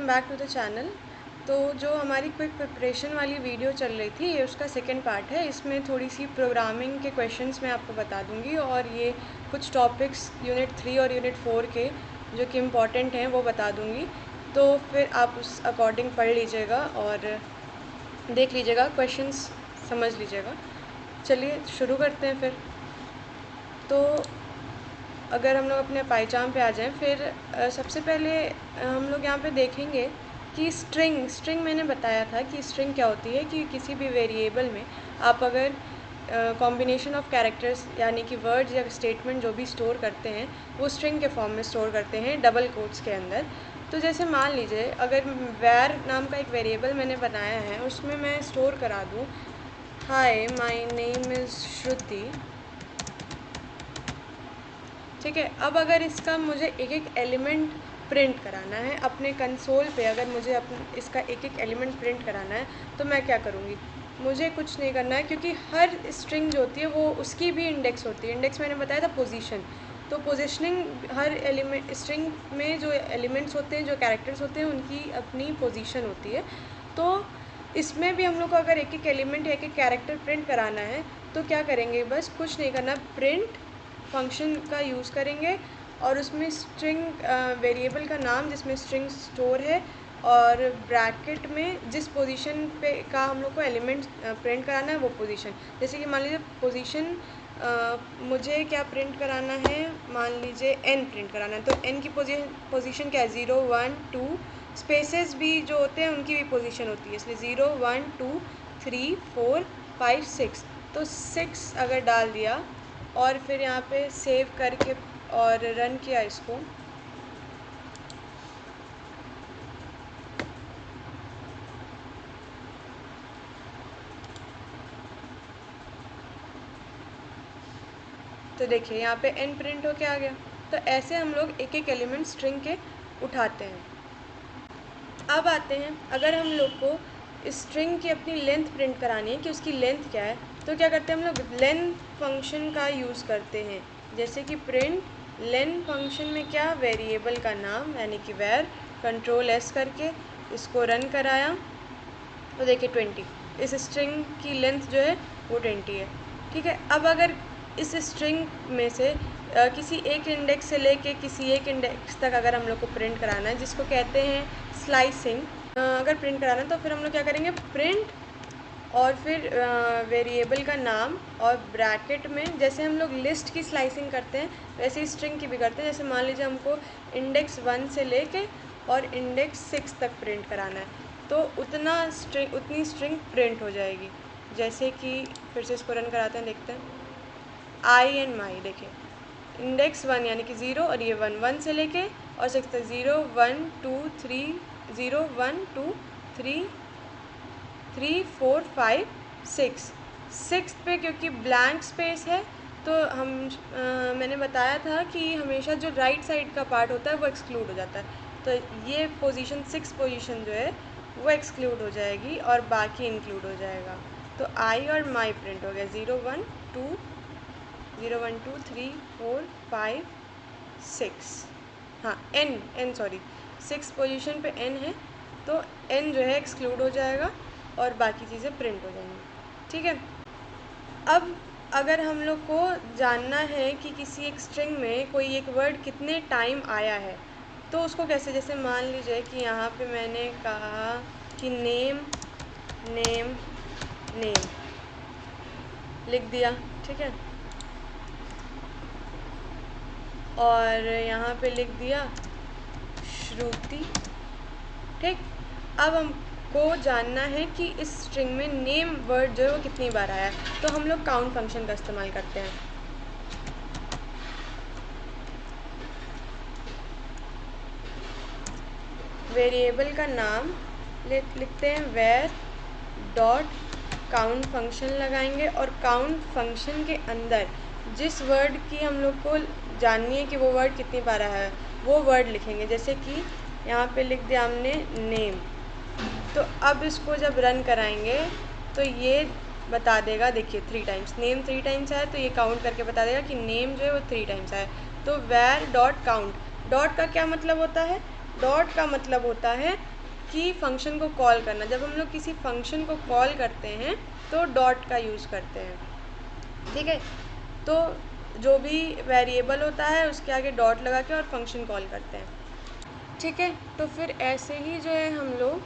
Welcome back to the channel. तो जो हमारी क्विक प्रिपरेशन वाली वीडियो चल रही थी, ये उसका सेकंड पार्ट है। इसमें थोड़ी सी प्रोग्रामिंग के क्वेश्चंस मैं आपको बता दूंगी और ये कुछ टॉपिक्स यूनिट 3 और यूनिट 4 के जो कि इम्पॉर्टेंट हैं वो बता दूंगी। तो फिर आप उस अकॉर्डिंग पढ़ लीजिएगा और देख लीजिएगा, क्वेश्चंस समझ लीजिएगा। चलिए शुरू करते हैं फिर। तो अगर हम लोग अपने पाइचाम पे आ जाएं, फिर सबसे पहले हम लोग यहाँ पे देखेंगे कि स्ट्रिंग मैंने बताया था कि स्ट्रिंग क्या होती है। कि किसी भी वेरिएबल में आप अगर कॉम्बिनेशन ऑफ कैरेक्टर्स यानी कि वर्ड्स या स्टेटमेंट जो भी स्टोर करते हैं वो स्ट्रिंग के फॉर्म में स्टोर करते हैं, डबल कोट्स के अंदर। तो जैसे मान लीजिए अगर वैर नाम का एक वेरिएबल मैंने बनाया है, उसमें मैं स्टोर करा दूँ हाय माई नेम इज़ श्रुति, ठीक है। अब अगर इसका मुझे एक एक एलिमेंट प्रिंट कराना है अपने कंसोल पे, अगर मुझे इसका एक एक एलिमेंट प्रिंट कराना है तो मैं क्या करूँगी? मुझे कुछ नहीं करना है, क्योंकि हर स्ट्रिंग जो होती है वो उसकी भी इंडेक्स होती है। इंडेक्स मैंने बताया था पोजीशन। तो पोजीशनिंग हर एलिमेंट स्ट्रिंग में जो एलिमेंट्स होते हैं, जो कैरेक्टर्स होते हैं, उनकी अपनी पोजीशन होती है। तो इसमें भी हम लोग को अगर एक एक एलिमेंट या एक एक कैरेक्टर प्रिंट कराना है तो क्या करेंगे? बस कुछ नहीं करना, प्रिंट फंक्शन का यूज़ करेंगे और उसमें स्ट्रिंग वेरिएबल का नाम जिसमें स्ट्रिंग स्टोर है और ब्रैकेट में जिस पोजीशन पे का हम लोग को एलिमेंट प्रिंट कराना है वो पोजीशन। जैसे कि मान लीजिए पोजीशन मुझे क्या प्रिंट कराना है, मान लीजिए n प्रिंट कराना है। तो n की पोजीशन क्या है? 0 1 2, स्पेसेस भी जो होते हैं उनकी भी पोजीशन होती है, इसलिए 0 1 2 3 4 5 6। तो 6 अगर डाल दिया और फिर यहाँ पे सेव करके और रन किया इसको, तो देखिए यहाँ पे n प्रिंट होके आ गया। तो ऐसे हम लोग एक एक एलिमेंट स्ट्रिंग के उठाते हैं। अब आते हैं, अगर हम लोग को स्ट्रिंग की अपनी लेंथ प्रिंट करानी है कि उसकी लेंथ क्या है, तो क्या करते हैं हम लोग? लेंथ फंक्शन का यूज़ करते हैं। जैसे कि प्रिंट लेंथ फंक्शन में क्या, वेरिएबल का नाम यानी कि वैर, कंट्रोल एस करके इसको रन कराया तो देखिए 20, इस स्ट्रिंग की लेंथ जो है वो 20 है, ठीक है। अब अगर इस स्ट्रिंग में से किसी एक इंडेक्स से लेके किसी एक इंडेक्स तक अगर हम लोग को प्रिंट कराना है, जिसको कहते हैं स्लाइसिंग, अगर प्रिंट कराना है तो फिर हम लोग क्या करेंगे? प्रिंट और फिर वेरिएबल का नाम और ब्रैकेट में, जैसे हम लोग लिस्ट की स्लाइसिंग करते हैं वैसे ही स्ट्रिंग की भी करते हैं। जैसे मान लीजिए हमको इंडेक्स 1 से लेके और इंडेक्स 6 तक प्रिंट कराना है, तो उतनी स्ट्रिंग प्रिंट हो जाएगी। जैसे कि फिर से इसको रन कराते हैं, देखते हैं। आई एंड माई, देखिए इंडेक्स 1 यानी कि 0 और ये 1 से लेके और 6 तक, 0 1 2 3 0 1 2 3 3 4 5 6। 6 पे क्योंकि ब्लैंक स्पेस है तो मैंने बताया था कि हमेशा जो राइट साइड का पार्ट होता है वो एक्सक्लूड हो जाता है। तो ये पोजीशन 6 पोजीशन जो है वो एक्सक्लूड हो जाएगी और बाकी इंक्लूड हो जाएगा। तो आई और माई प्रिंट हो गया 0 1 2 0 1 2 3 4 5 6। हाँ एन सॉरी, 6 पोजीशन पे एन है तो एन जो है एक्सक्लूड हो जाएगा और बाकी चीज़ें प्रिंट हो जाएंगी, ठीक है। अब अगर हम लोग को जानना है कि किसी एक स्ट्रिंग में कोई एक वर्ड कितने टाइम आया है, तो उसको कैसे? जैसे मान लीजिए कि यहाँ पे मैंने कहा कि नेम नेम नेम लिख दिया, ठीक है, और यहाँ पे लिख दिया श्रुति, ठीक। अब हमको जानना है कि इस स्ट्रिंग में नेम वर्ड जो है वो कितनी बार आया है, तो हम लोग काउंट फंक्शन का इस्तेमाल करते हैं। वेरिएबल का नाम लिखते हैं वेर डॉट काउंट फंक्शन लगाएंगे और काउंट फंक्शन के अंदर जिस वर्ड की हम लोग को जाननी है कि वो वर्ड कितनी बार आया है वो वर्ड लिखेंगे। जैसे कि यहाँ पे लिख दिया हमने नेम, तो अब इसको जब रन कराएंगे तो ये बता देगा, देखिए 3 टाइम्स नेम 3 टाइम्स आया, तो ये काउंट करके बता देगा कि नेम जो है वो 3 टाइम्स आया। तो वैर डॉट काउंट, डॉट का क्या मतलब होता है? डॉट का मतलब होता है कि फ़ंक्शन को कॉल करना, जब हम लोग किसी फ़ंक्शन को कॉल करते हैं तो डॉट का यूज़ करते हैं, ठीक है। तो जो भी वेरिएबल होता है उसके आगे डॉट लगा के और फंक्शन कॉल करते हैं, ठीक है। तो फिर ऐसे ही जो है हम लोग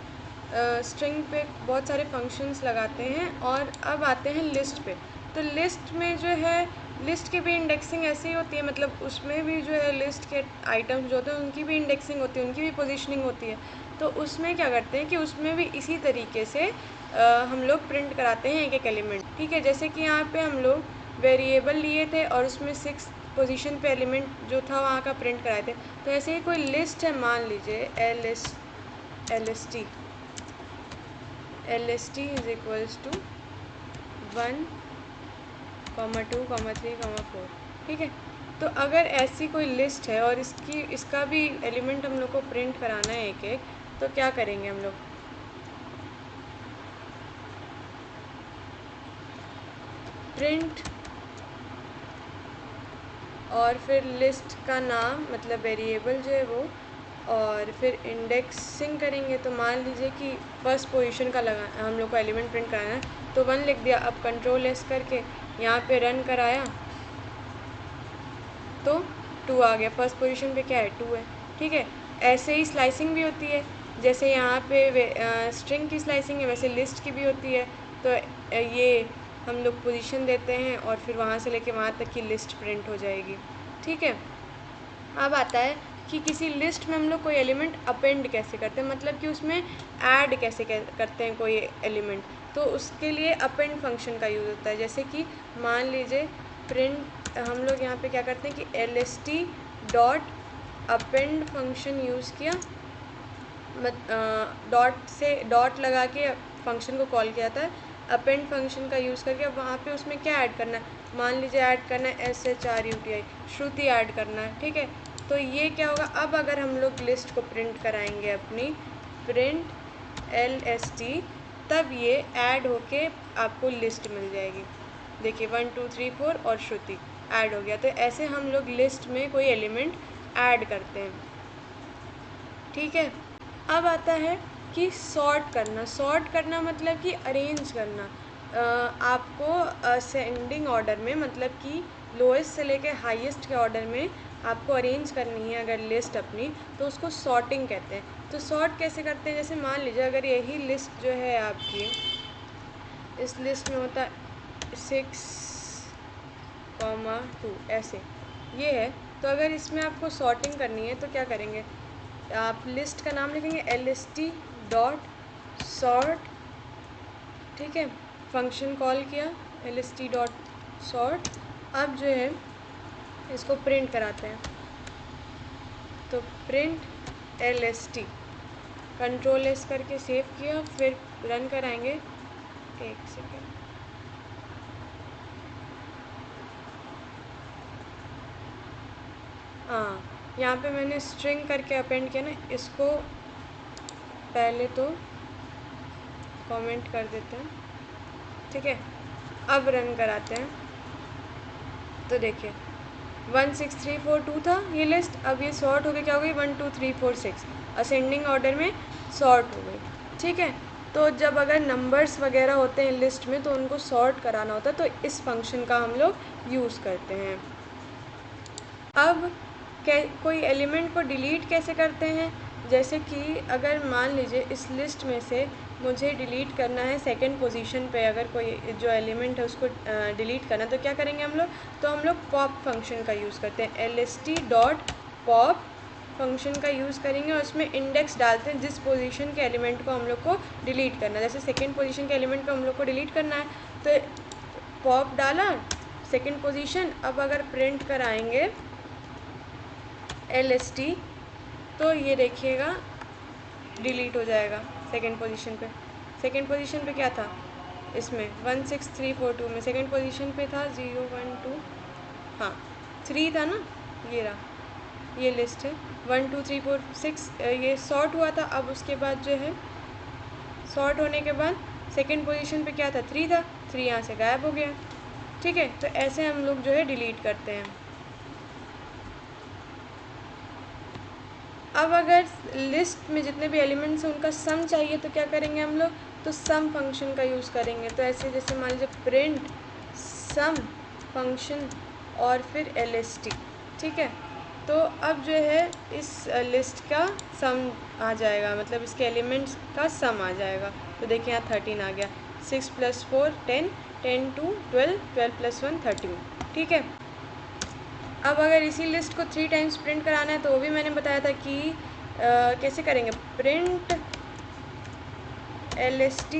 स्ट्रिंग पे बहुत सारे फंक्शंस लगाते हैं। और अब आते हैं लिस्ट पे। तो लिस्ट में जो है, लिस्ट की भी इंडेक्सिंग ऐसे ही होती है, मतलब उसमें भी जो है लिस्ट के आइटम्स जो होते हैं उनकी भी इंडेक्सिंग होती है, उनकी भी पोजीशनिंग होती है। तो उसमें क्या करते हैं कि उसमें भी इसी तरीके से हम लोग प्रिंट कराते हैं एक एक एलिमेंट, ठीक है। जैसे कि यहाँ पे हम लोग वेरिएबल लिए थे और उसमें 6 पोजीशन पे एलिमेंट जो था वहाँ का प्रिंट कराए थे। तो ऐसे ही कोई लिस्ट है, मान लीजिए L S T is equals to 1, 2, 3, 4, ठीक है। तो अगर ऐसी कोई लिस्ट है और इसका भी एलिमेंट हम लोग को प्रिंट कराना है एक एक, तो क्या करेंगे हम लोग, प्रिंट और फिर लिस्ट का नाम मतलब वेरिएबल जो है वो, और फिर इंडेक्सिंग करेंगे। तो मान लीजिए कि फर्स्ट पोजीशन का लगा हम लोग को एलिमेंट प्रिंट कराना है, तो 1 लिख दिया। अब कंट्रोल एस करके यहाँ पे रन कराया तो 2 आ गया। फर्स्ट पोजीशन पे क्या है, 2 है, ठीक है। ऐसे ही स्लाइसिंग भी होती है, जैसे यहाँ पे स्ट्रिंग की स्लाइसिंग है वैसे लिस्ट की भी होती है। तो ये हम लोग पोजीशन देते हैं और फिर वहाँ से लेके वहाँ तक की लिस्ट प्रिंट हो जाएगी, ठीक है। अब आता है कि किसी लिस्ट में हम लोग कोई एलिमेंट अपेंड कैसे करते हैं, मतलब कि उसमें ऐड कैसे करते हैं कोई एलिमेंट। तो उसके लिए अपेंड फंक्शन का यूज़ होता है। जैसे कि मान लीजिए प्रिंट हम लोग यहाँ पे क्या करते हैं कि L S T dot append function use किया, डॉट से डॉट लगा के फंक्शन को कॉल किया जाता है। अपेंड फंक्शन का यूज़ करके अब वहाँ पे उसमें क्या ऐड करना है, मान लीजिए ऐड करना है SHRUTI, श्रुति ऐड करना है, ठीक है। तो ये क्या होगा, अब अगर हम लोग लिस्ट को प्रिंट कराएंगे अपनी, प्रिंट LST, तब ये ऐड होके आपको लिस्ट मिल जाएगी। देखिए 1, 2, 3, 4 और श्रुति ऐड हो गया। तो ऐसे हम लोग लिस्ट में कोई एलिमेंट ऐड करते हैं, ठीक है। अब आता है कि सॉर्ट करना मतलब कि अरेंज करना। आपको असेंडिंग ऑर्डर में, मतलब कि लोएस्ट से लेके हाईएस्ट के ऑर्डर में आपको अरेंज करनी है अगर लिस्ट अपनी, तो उसको सॉर्टिंग कहते हैं। तो सॉर्ट कैसे करते हैं, जैसे मान लीजिए अगर यही लिस्ट जो है आपकी, इस लिस्ट में होता 6, 2 ऐसे ये है। तो अगर इसमें आपको सॉर्टिंग करनी है तो क्या करेंगे, आप लिस्ट का नाम लिखेंगे LST डॉट सॉर्ट, ठीक है। फंक्शन कॉल किया LST डॉट सॉर्ट। अब जो है इसको प्रिंट कराते हैं, तो प्रिंट LST, कंट्रोल एस करके सेव किया, फिर रन कराएंगे। एक सेकेंड, हाँ, यहाँ पे मैंने स्ट्रिंग करके अपेंड किया ना, इसको पहले तो कमेंट कर देते हैं, ठीक है। अब रन कराते हैं तो देखिए 1, 6, 3, 4, 2 था ये लिस्ट। अब ये सॉर्ट हो गई, क्या हो गई, 1, 2, 3, 4, 6 असेंडिंग ऑर्डर में सॉर्ट हो गई, ठीक है। तो जब अगर नंबर्स वगैरह होते हैं लिस्ट में तो उनको सॉर्ट कराना होता है, तो इस फंक्शन का हम लोग यूज़ करते हैं। अब कोई एलिमेंट को डिलीट कैसे करते हैं, जैसे कि अगर मान लीजिए इस लिस्ट में से मुझे डिलीट करना है सेकंड पोजीशन पे, अगर कोई जो एलिमेंट है उसको डिलीट करना, तो क्या करेंगे हम लोग, तो हम लोग पॉप फंक्शन का यूज़ करते हैं। LST डॉट पॉप फंक्शन का यूज़ करेंगे और उसमें इंडेक्स डालते हैं जिस पोजीशन के एलिमेंट को हम लोग को डिलीट करना है। जैसे सेकेंड पोजीशन के एलिमेंट को हम लोग को डिलीट करना है तो पॉप डाला सेकेंड पोजीशन। अब अगर प्रिंट कराएंगे LST तो ये देखिएगा डिलीट हो जाएगा सेकेंड पोजीशन पे। सेकेंड पोजीशन पे क्या था, इसमें 1, 6, 3, 4, 2 में सेकेंड पोजीशन पे था 0, 1, 2, हाँ 3 था ना, ये रहा, ये लिस्ट है 1, 2, 3, 4, 6 ये सॉर्ट हुआ था। अब उसके बाद जो है सॉर्ट होने के बाद सेकेंड पोजीशन पे क्या था, 3 था, 3 यहाँ से गायब हो गया, ठीक है। तो ऐसे हम लोग जो है डिलीट करते हैं। अब अगर लिस्ट में जितने भी एलिमेंट्स हैं उनका सम चाहिए तो क्या करेंगे हम लोग, तो सम फंक्शन का यूज़ करेंगे। तो ऐसे जैसे मान लीजिए प्रिंट सम फंक्शन और फिर LST, ठीक है। तो अब जो है इस लिस्ट का सम आ जाएगा, मतलब इसके एलिमेंट्स का सम आ जाएगा। तो देखिए यहाँ 13 आ गया, 6 + 4 10, 10 2 12, 12 + 1 13, ठीक है। अब अगर इसी लिस्ट को 3 टाइम्स प्रिंट कराना है तो वो भी मैंने बताया था कि कैसे करेंगे, प्रिंट LST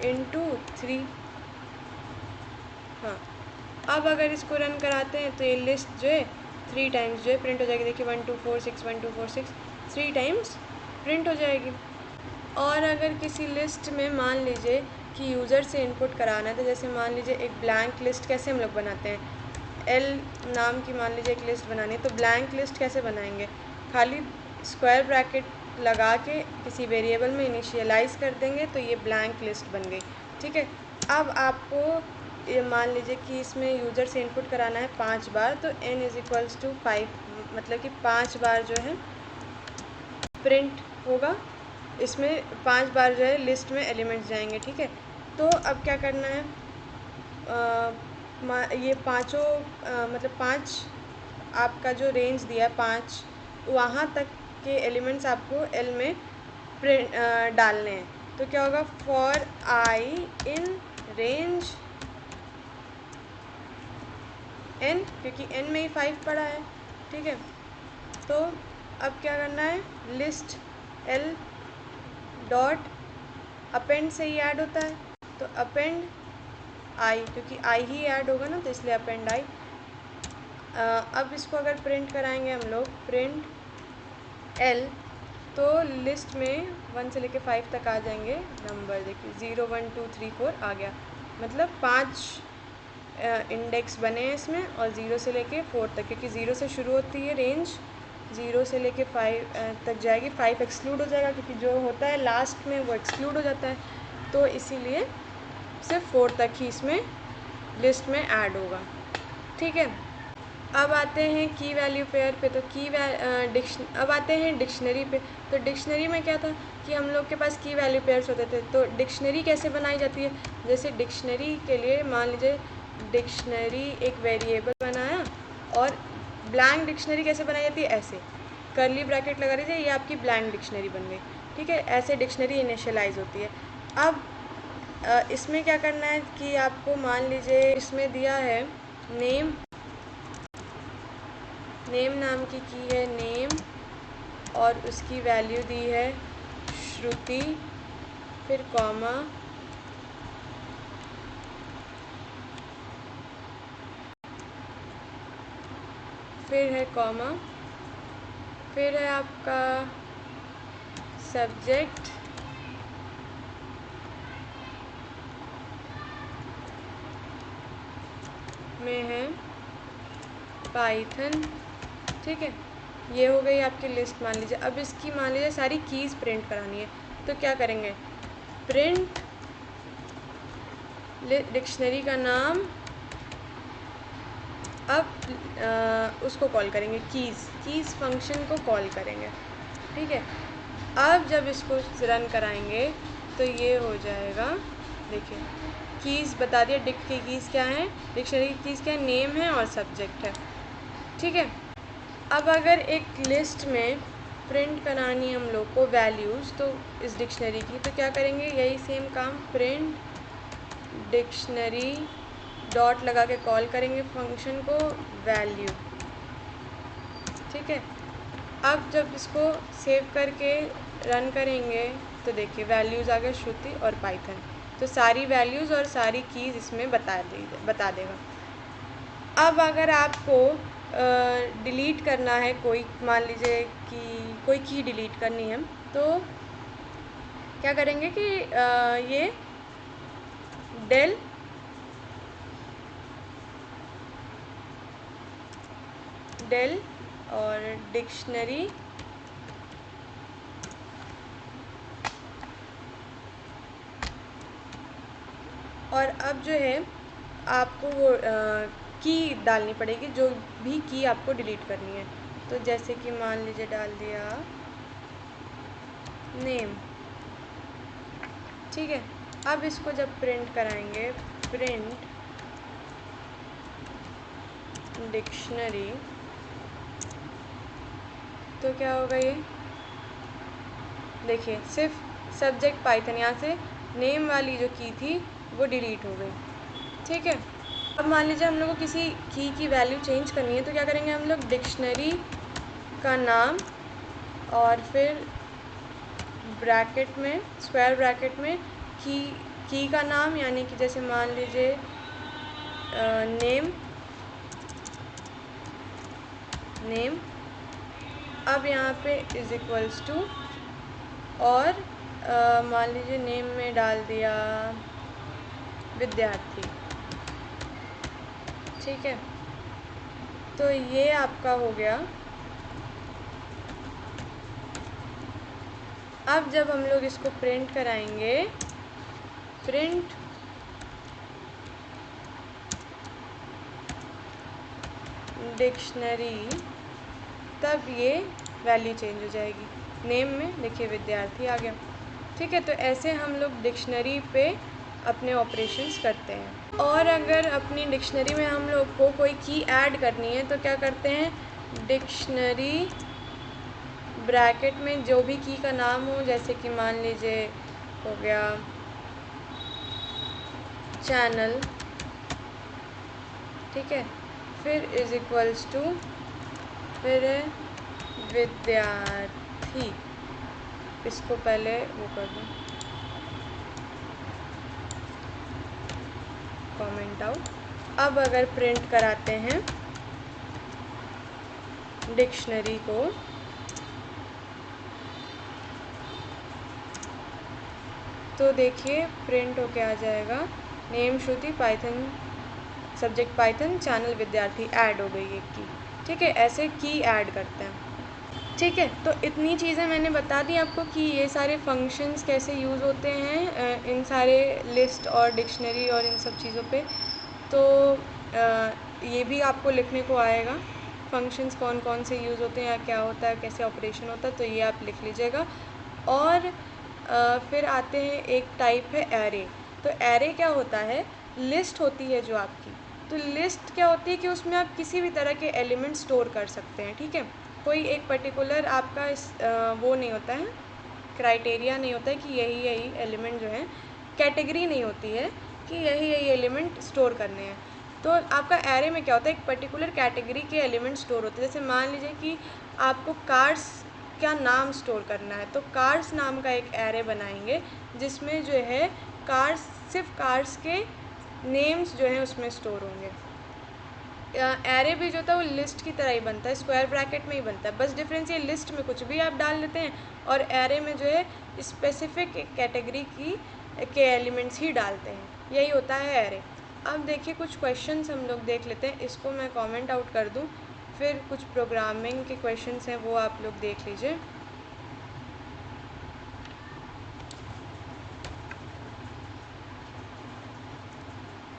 × 3। हाँ, अब अगर इसको रन कराते हैं तो ये लिस्ट जो है 3 टाइम्स जो है प्रिंट हो जाएगी। देखिए 1 2 4 6 1 2 4 6 3 टाइम्स प्रिंट हो जाएगी। और अगर किसी लिस्ट में मान लीजिए कि यूज़र से इनपुट कराना है, तो जैसे मान लीजिए एक ब्लैंक लिस्ट कैसे हम लोग बनाते हैं, L नाम की मान लीजिए एक लिस्ट बनानी है, तो ब्लैंक लिस्ट कैसे बनाएंगे, खाली स्क्वायर ब्रैकेट लगा के किसी वेरिएबल में इनिशियलाइज़ कर देंगे तो ये ब्लैंक लिस्ट बन गई, ठीक है। अब आपको ये मान लीजिए कि इसमें यूज़र से इनपुट कराना है 5 बार, तो n = 5, मतलब कि 5 बार जो है प्रिंट होगा, इसमें 5 बार जो है लिस्ट में एलिमेंट्स जाएंगे, ठीक है। तो अब क्या करना है, ये पाँचों मतलब 5 आपका जो रेंज दिया है 5, वहाँ तक के एलिमेंट्स आपको L में प्रिंट डालने हैं। तो क्या होगा, for I in range n, क्योंकि n में ही 5 पड़ा है, ठीक है। तो अब क्या करना है, लिस्ट L डॉट अपेंड से ही ऐड होता है, तो अपेंड I, क्योंकि I ही ऐड होगा ना, तो इसलिए अपेंड I। अब इसको अगर प्रिंट कराएंगे हम लोग, प्रिंट L, तो लिस्ट में 1 से लेके 5 तक आ जाएंगे नंबर। देखिए 0 1 2 3 4 आ गया, मतलब 5 इंडेक्स बने हैं इसमें, और 0 से लेके 4 तक, क्योंकि 0 से शुरू होती है रेंज, 0 से लेके 5 तक जाएगी। 5 एक्सक्लूड हो जाएगा, क्योंकि जो होता है लास्ट में वो एक्सक्लूड हो जाता है, तो इसीलिए सिर्फ 4 तक ही इसमें लिस्ट में ऐड होगा, ठीक है। अब आते हैं की वैल्यू पेयर पे, तो अब आते हैं डिक्शनरी पे। तो डिक्शनरी में क्या था कि हम लोग के पास की वैल्यू पेयर्स होते थे। तो डिक्शनरी कैसे बनाई जाती है, जैसे डिक्शनरी के लिए मान लीजिए डिक्शनरी एक वेरिएबल बनाया, और ब्लैंक डिक्शनरी कैसे बनाई जाती है, ऐसे कर्ली ब्रैकेट लगा दीजिए, ये आपकी ब्लैंक डिक्शनरी बन गई, ठीक है। ऐसे डिक्शनरी इनिशियलाइज होती है। अब इसमें क्या करना है कि आपको मान लीजिए इसमें दिया है नेम नाम की है नेम, और उसकी वैल्यू दी है श्रुति, फिर कॉमा, फिर है कॉमा, फिर है आपका सब्जेक्ट, में है पाइथन, ठीक है। ये हो गई आपकी लिस्ट मान लीजिए। अब इसकी मान लीजिए सारी कीज़ प्रिंट करानी है, तो क्या करेंगे, प्रिंट डिक्शनरी का नाम, अब उसको कॉल करेंगे कीज़ फंक्शन को कॉल करेंगे, ठीक है। अब जब इसको रन कराएंगे तो ये हो जाएगा, देखिए कीज़ बता दिया, डिक्ट की कीज़ क्या है, डिक्शनरी की कीज़ क्या है, नेम है और सब्जेक्ट है, ठीक है। अब अगर एक लिस्ट में प्रिंट करानी हम लोग को वैल्यूज़, तो इस डिक्शनरी की, तो क्या करेंगे, यही सेम काम, प्रिंट डिक्शनरी डॉट लगा के कॉल करेंगे फंक्शन को वैल्यू, ठीक है। अब जब इसको सेव करके रन करेंगे तो देखिए वैल्यूज़ आ गए श्रुति और पाइथन, तो सारी वैल्यूज़ और सारी कीज़ इसमें बता देगा। अब अगर आपको डिलीट करना है कोई, मान लीजिए कि कोई की डिलीट करनी है, तो क्या करेंगे कि ये डेल और डिक्शनरी और अब जो है आपको वो की डालनी पड़ेगी, जो भी की आपको डिलीट करनी है, तो जैसे कि मान लीजिए डाल दिया नेम, ठीक है। अब इसको जब प्रिंट कराएंगे, प्रिंट डिक्शनरी, तो क्या होगा ये देखिए, सिर्फ सब्जेक्ट पाइथन, यहाँ से नेम वाली जो की थी वो डिलीट हो गई, ठीक है। अब मान लीजिए हम लोग को किसी की वैल्यू चेंज करनी है, तो क्या करेंगे हम लोग, डिक्शनरी का नाम और फिर ब्रैकेट में, स्क्वायर ब्रैकेट में की का नाम, यानी कि जैसे मान लीजिए नेम, अब यहाँ पे इज इक्वल्स टू, और मान लीजिए नेम में डाल दिया विद्यार्थी, ठीक है। तो ये आपका हो गया। अब जब हम लोग इसको प्रिंट कराएंगे, प्रिंट डिक्शनरी, तब ये वैल्यू चेंज हो जाएगी। नेम में देखिए विद्यार्थी आ गया, ठीक है। तो ऐसे हम लोग डिक्शनरी पे अपने ऑपरेशंस करते हैं। और अगर अपनी डिक्शनरी में हम लोग को कोई की ऐड करनी है तो क्या करते हैं, डिक्शनरी ब्रैकेट में जो भी की का नाम हो, जैसे कि मान लीजिए हो गया चैनल, ठीक है, फिर इज इक्वल्स टू, फिर है विद्यार्थी, इसको पहले वो कर दूँ, कमेंट आउट। अब अगर प्रिंट कराते हैं डिक्शनरी को, तो देखिए प्रिंट होके आ जाएगा नेम श्रुति, पाइथन सब्जेक्ट पाइथन, चैनल विद्यार्थी, ऐड हो गई एक की, ठीक है। ऐसे की ऐड करते हैं, ठीक है। तो इतनी चीज़ें मैंने बता दी आपको कि ये सारे फंक्शंस कैसे यूज़ होते हैं इन सारे लिस्ट और डिक्शनरी और इन सब चीज़ों पे। तो ये भी आपको लिखने को आएगा, फंक्शंस कौन कौन से यूज़ होते हैं या क्या होता है, कैसे ऑपरेशन होता है, तो ये आप लिख लीजिएगा। और फिर आते हैं, एक टाइप है एरे। तो एरे क्या होता है, लिस्ट होती है जो आपकी। तो लिस्ट क्या होती है कि उसमें आप किसी भी तरह के एलिमेंट स्टोर कर सकते हैं, ठीक है। कोई एक पर्टिकुलर आपका वो नहीं होता है, क्राइटेरिया नहीं होता है कि यही एलिमेंट जो है, कैटेगरी नहीं होती है कि यही एलिमेंट स्टोर करने हैं। तो आपका एरे में क्या होता है, एक पर्टिकुलर कैटेगरी के एलिमेंट स्टोर होते हैं। जैसे मान लीजिए कि आपको कार्स का नाम स्टोर करना है, तो कार्स नाम का एक एरे बनाएंगे जिसमें जो है कार्स, सिर्फ कार्स के नेम्स जो हैं उसमें स्टोर होंगे। एरे भी जो था वो लिस्ट की तरह ही बनता है, स्क्वायर ब्रैकेट में ही बनता है, बस डिफरेंस ये लिस्ट में कुछ भी आप डाल लेते हैं और एरे में जो है स्पेसिफिक कैटेगरी के एलिमेंट्स ही डालते हैं, यही होता है एरे। अब देखिए कुछ क्वेश्चंस हम लोग देख लेते हैं, इसको मैं कमेंट आउट कर दूं, फिर कुछ प्रोग्रामिंग के क्वेश्चंस हैं वो आप लोग देख लीजिए।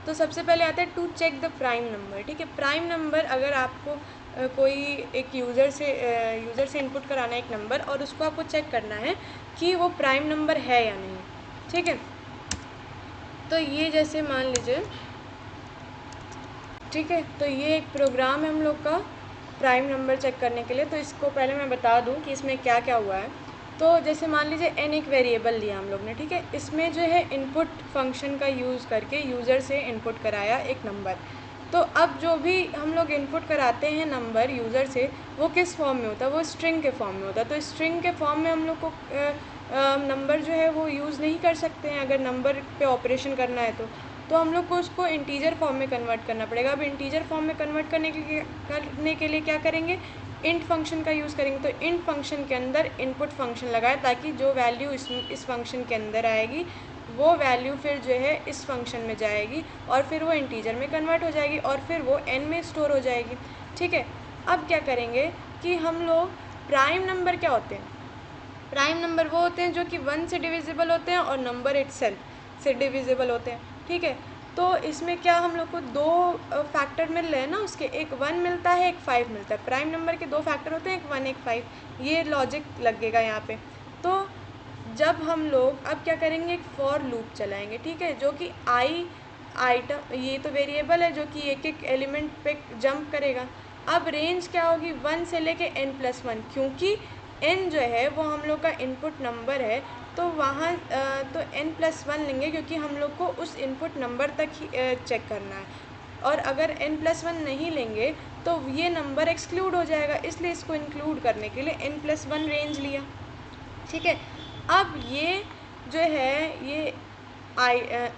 तो सबसे पहले आता है to check the prime number, ठीक है। प्राइम नंबर, अगर आपको कोई एक यूज़र से इनपुट कराना है एक नंबर और उसको आपको चेक करना है कि वो प्राइम नंबर है या नहीं, ठीक है। तो ये जैसे मान लीजिए, ठीक है, तो ये एक प्रोग्राम है हम लोग का प्राइम नंबर चेक करने के लिए। तो इसको पहले मैं बता दूं कि इसमें क्या क्या हुआ है। तो जैसे मान लीजिए n एक वेरिएबल लिया हम लोग ने, ठीक है। इसमें जो है इनपुट फंक्शन का यूज़ करके यूज़र से इनपुट कराया एक नंबर। तो अब जो भी हम लोग इनपुट कराते हैं नंबर यूज़र से, वो किस फॉर्म में होता है, वो स्ट्रिंग के फॉर्म में होता है। तो स्ट्रिंग के फॉर्म में हम लोग को नंबर जो है वो यूज़ नहीं कर सकते हैं अगर नंबर पे ऑपरेशन करना है तो हम लोग को उसको इंटीजर फॉर्म में कन्वर्ट करना पड़ेगा। अब इंटीजर फॉर्म में कन्वर्ट करने के लिए क्या करेंगे, इंट फंक्शन का यूज़ करेंगे। तो इंट फंक्शन के अंदर इनपुट फंक्शन लगाए ताकि जो वैल्यू इस फंक्शन के अंदर आएगी वो वैल्यू फिर जो है इस फंक्शन में जाएगी और फिर वो इंटीजर में कन्वर्ट हो जाएगी और फिर वो n में स्टोर हो जाएगी, ठीक है। अब क्या करेंगे कि हम लोग, प्राइम नंबर क्या होते हैं, प्राइम नंबर वो होते हैं जो कि 1 से डिविजिबल होते हैं और नंबर इटसेल्फ से डिविजिबल होते हैं, ठीक है। तो इसमें क्या हम लोग को दो फैक्टर मिल रहे हैं ना उसके, एक 1 मिलता है, एक 5 मिलता है। प्राइम नंबर के दो फैक्टर होते हैं, एक 1 एक 5, ये लॉजिक लगेगा यहाँ पे। तो जब हम लोग अब क्या करेंगे, एक फॉर लूप चलाएंगे, ठीक है, जो कि आइटम, ये तो वेरिएबल है जो कि एक एक एलिमेंट पे जंप करेगा। अब रेंज क्या होगी, 1 से लेके n+1, क्योंकि n जो है वो हम लोग का इनपुट नंबर है, तो वहाँ तो n+1 लेंगे क्योंकि हम लोग को उस इनपुट नंबर तक ही चेक करना है। और अगर n+1 नहीं लेंगे तो ये नंबर एक्सक्लूड हो जाएगा, इसलिए इसको इंक्लूड करने के लिए n+1 रेंज लिया, ठीक है। अब ये जो है ये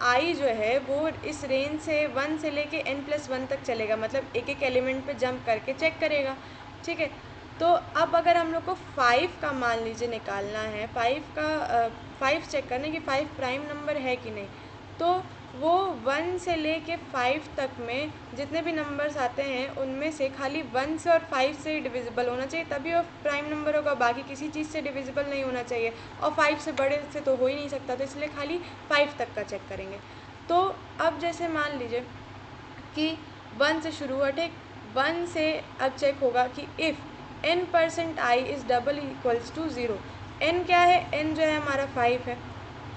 आई जो है वो इस रेंज से 1 से लेके n+1 तक चलेगा, मतलब एक एक एलिमेंट पे जंप करके चेक करेगा, ठीक है। तो अब अगर हम लोग को 5 का मान लीजिए निकालना है, 5 चेक करना है कि 5 प्राइम नंबर है कि नहीं, तो वो 1 से लेके 5 तक में जितने भी नंबर्स आते हैं उनमें से खाली 1 से और 5 से डिविजिबल होना चाहिए, तभी वो प्राइम नंबर होगा, बाकी किसी चीज़ से डिविजिबल नहीं होना चाहिए, और 5 से बड़े से तो हो ही नहीं सकता, तो इसलिए खाली 5 तक का चेक करेंगे। तो अब जैसे मान लीजिए कि 1 से शुरू हुआ, ठीक, 1 से अब चेक होगा कि if n% i is double equals to 0, n क्या है, n जो है हमारा 5 है,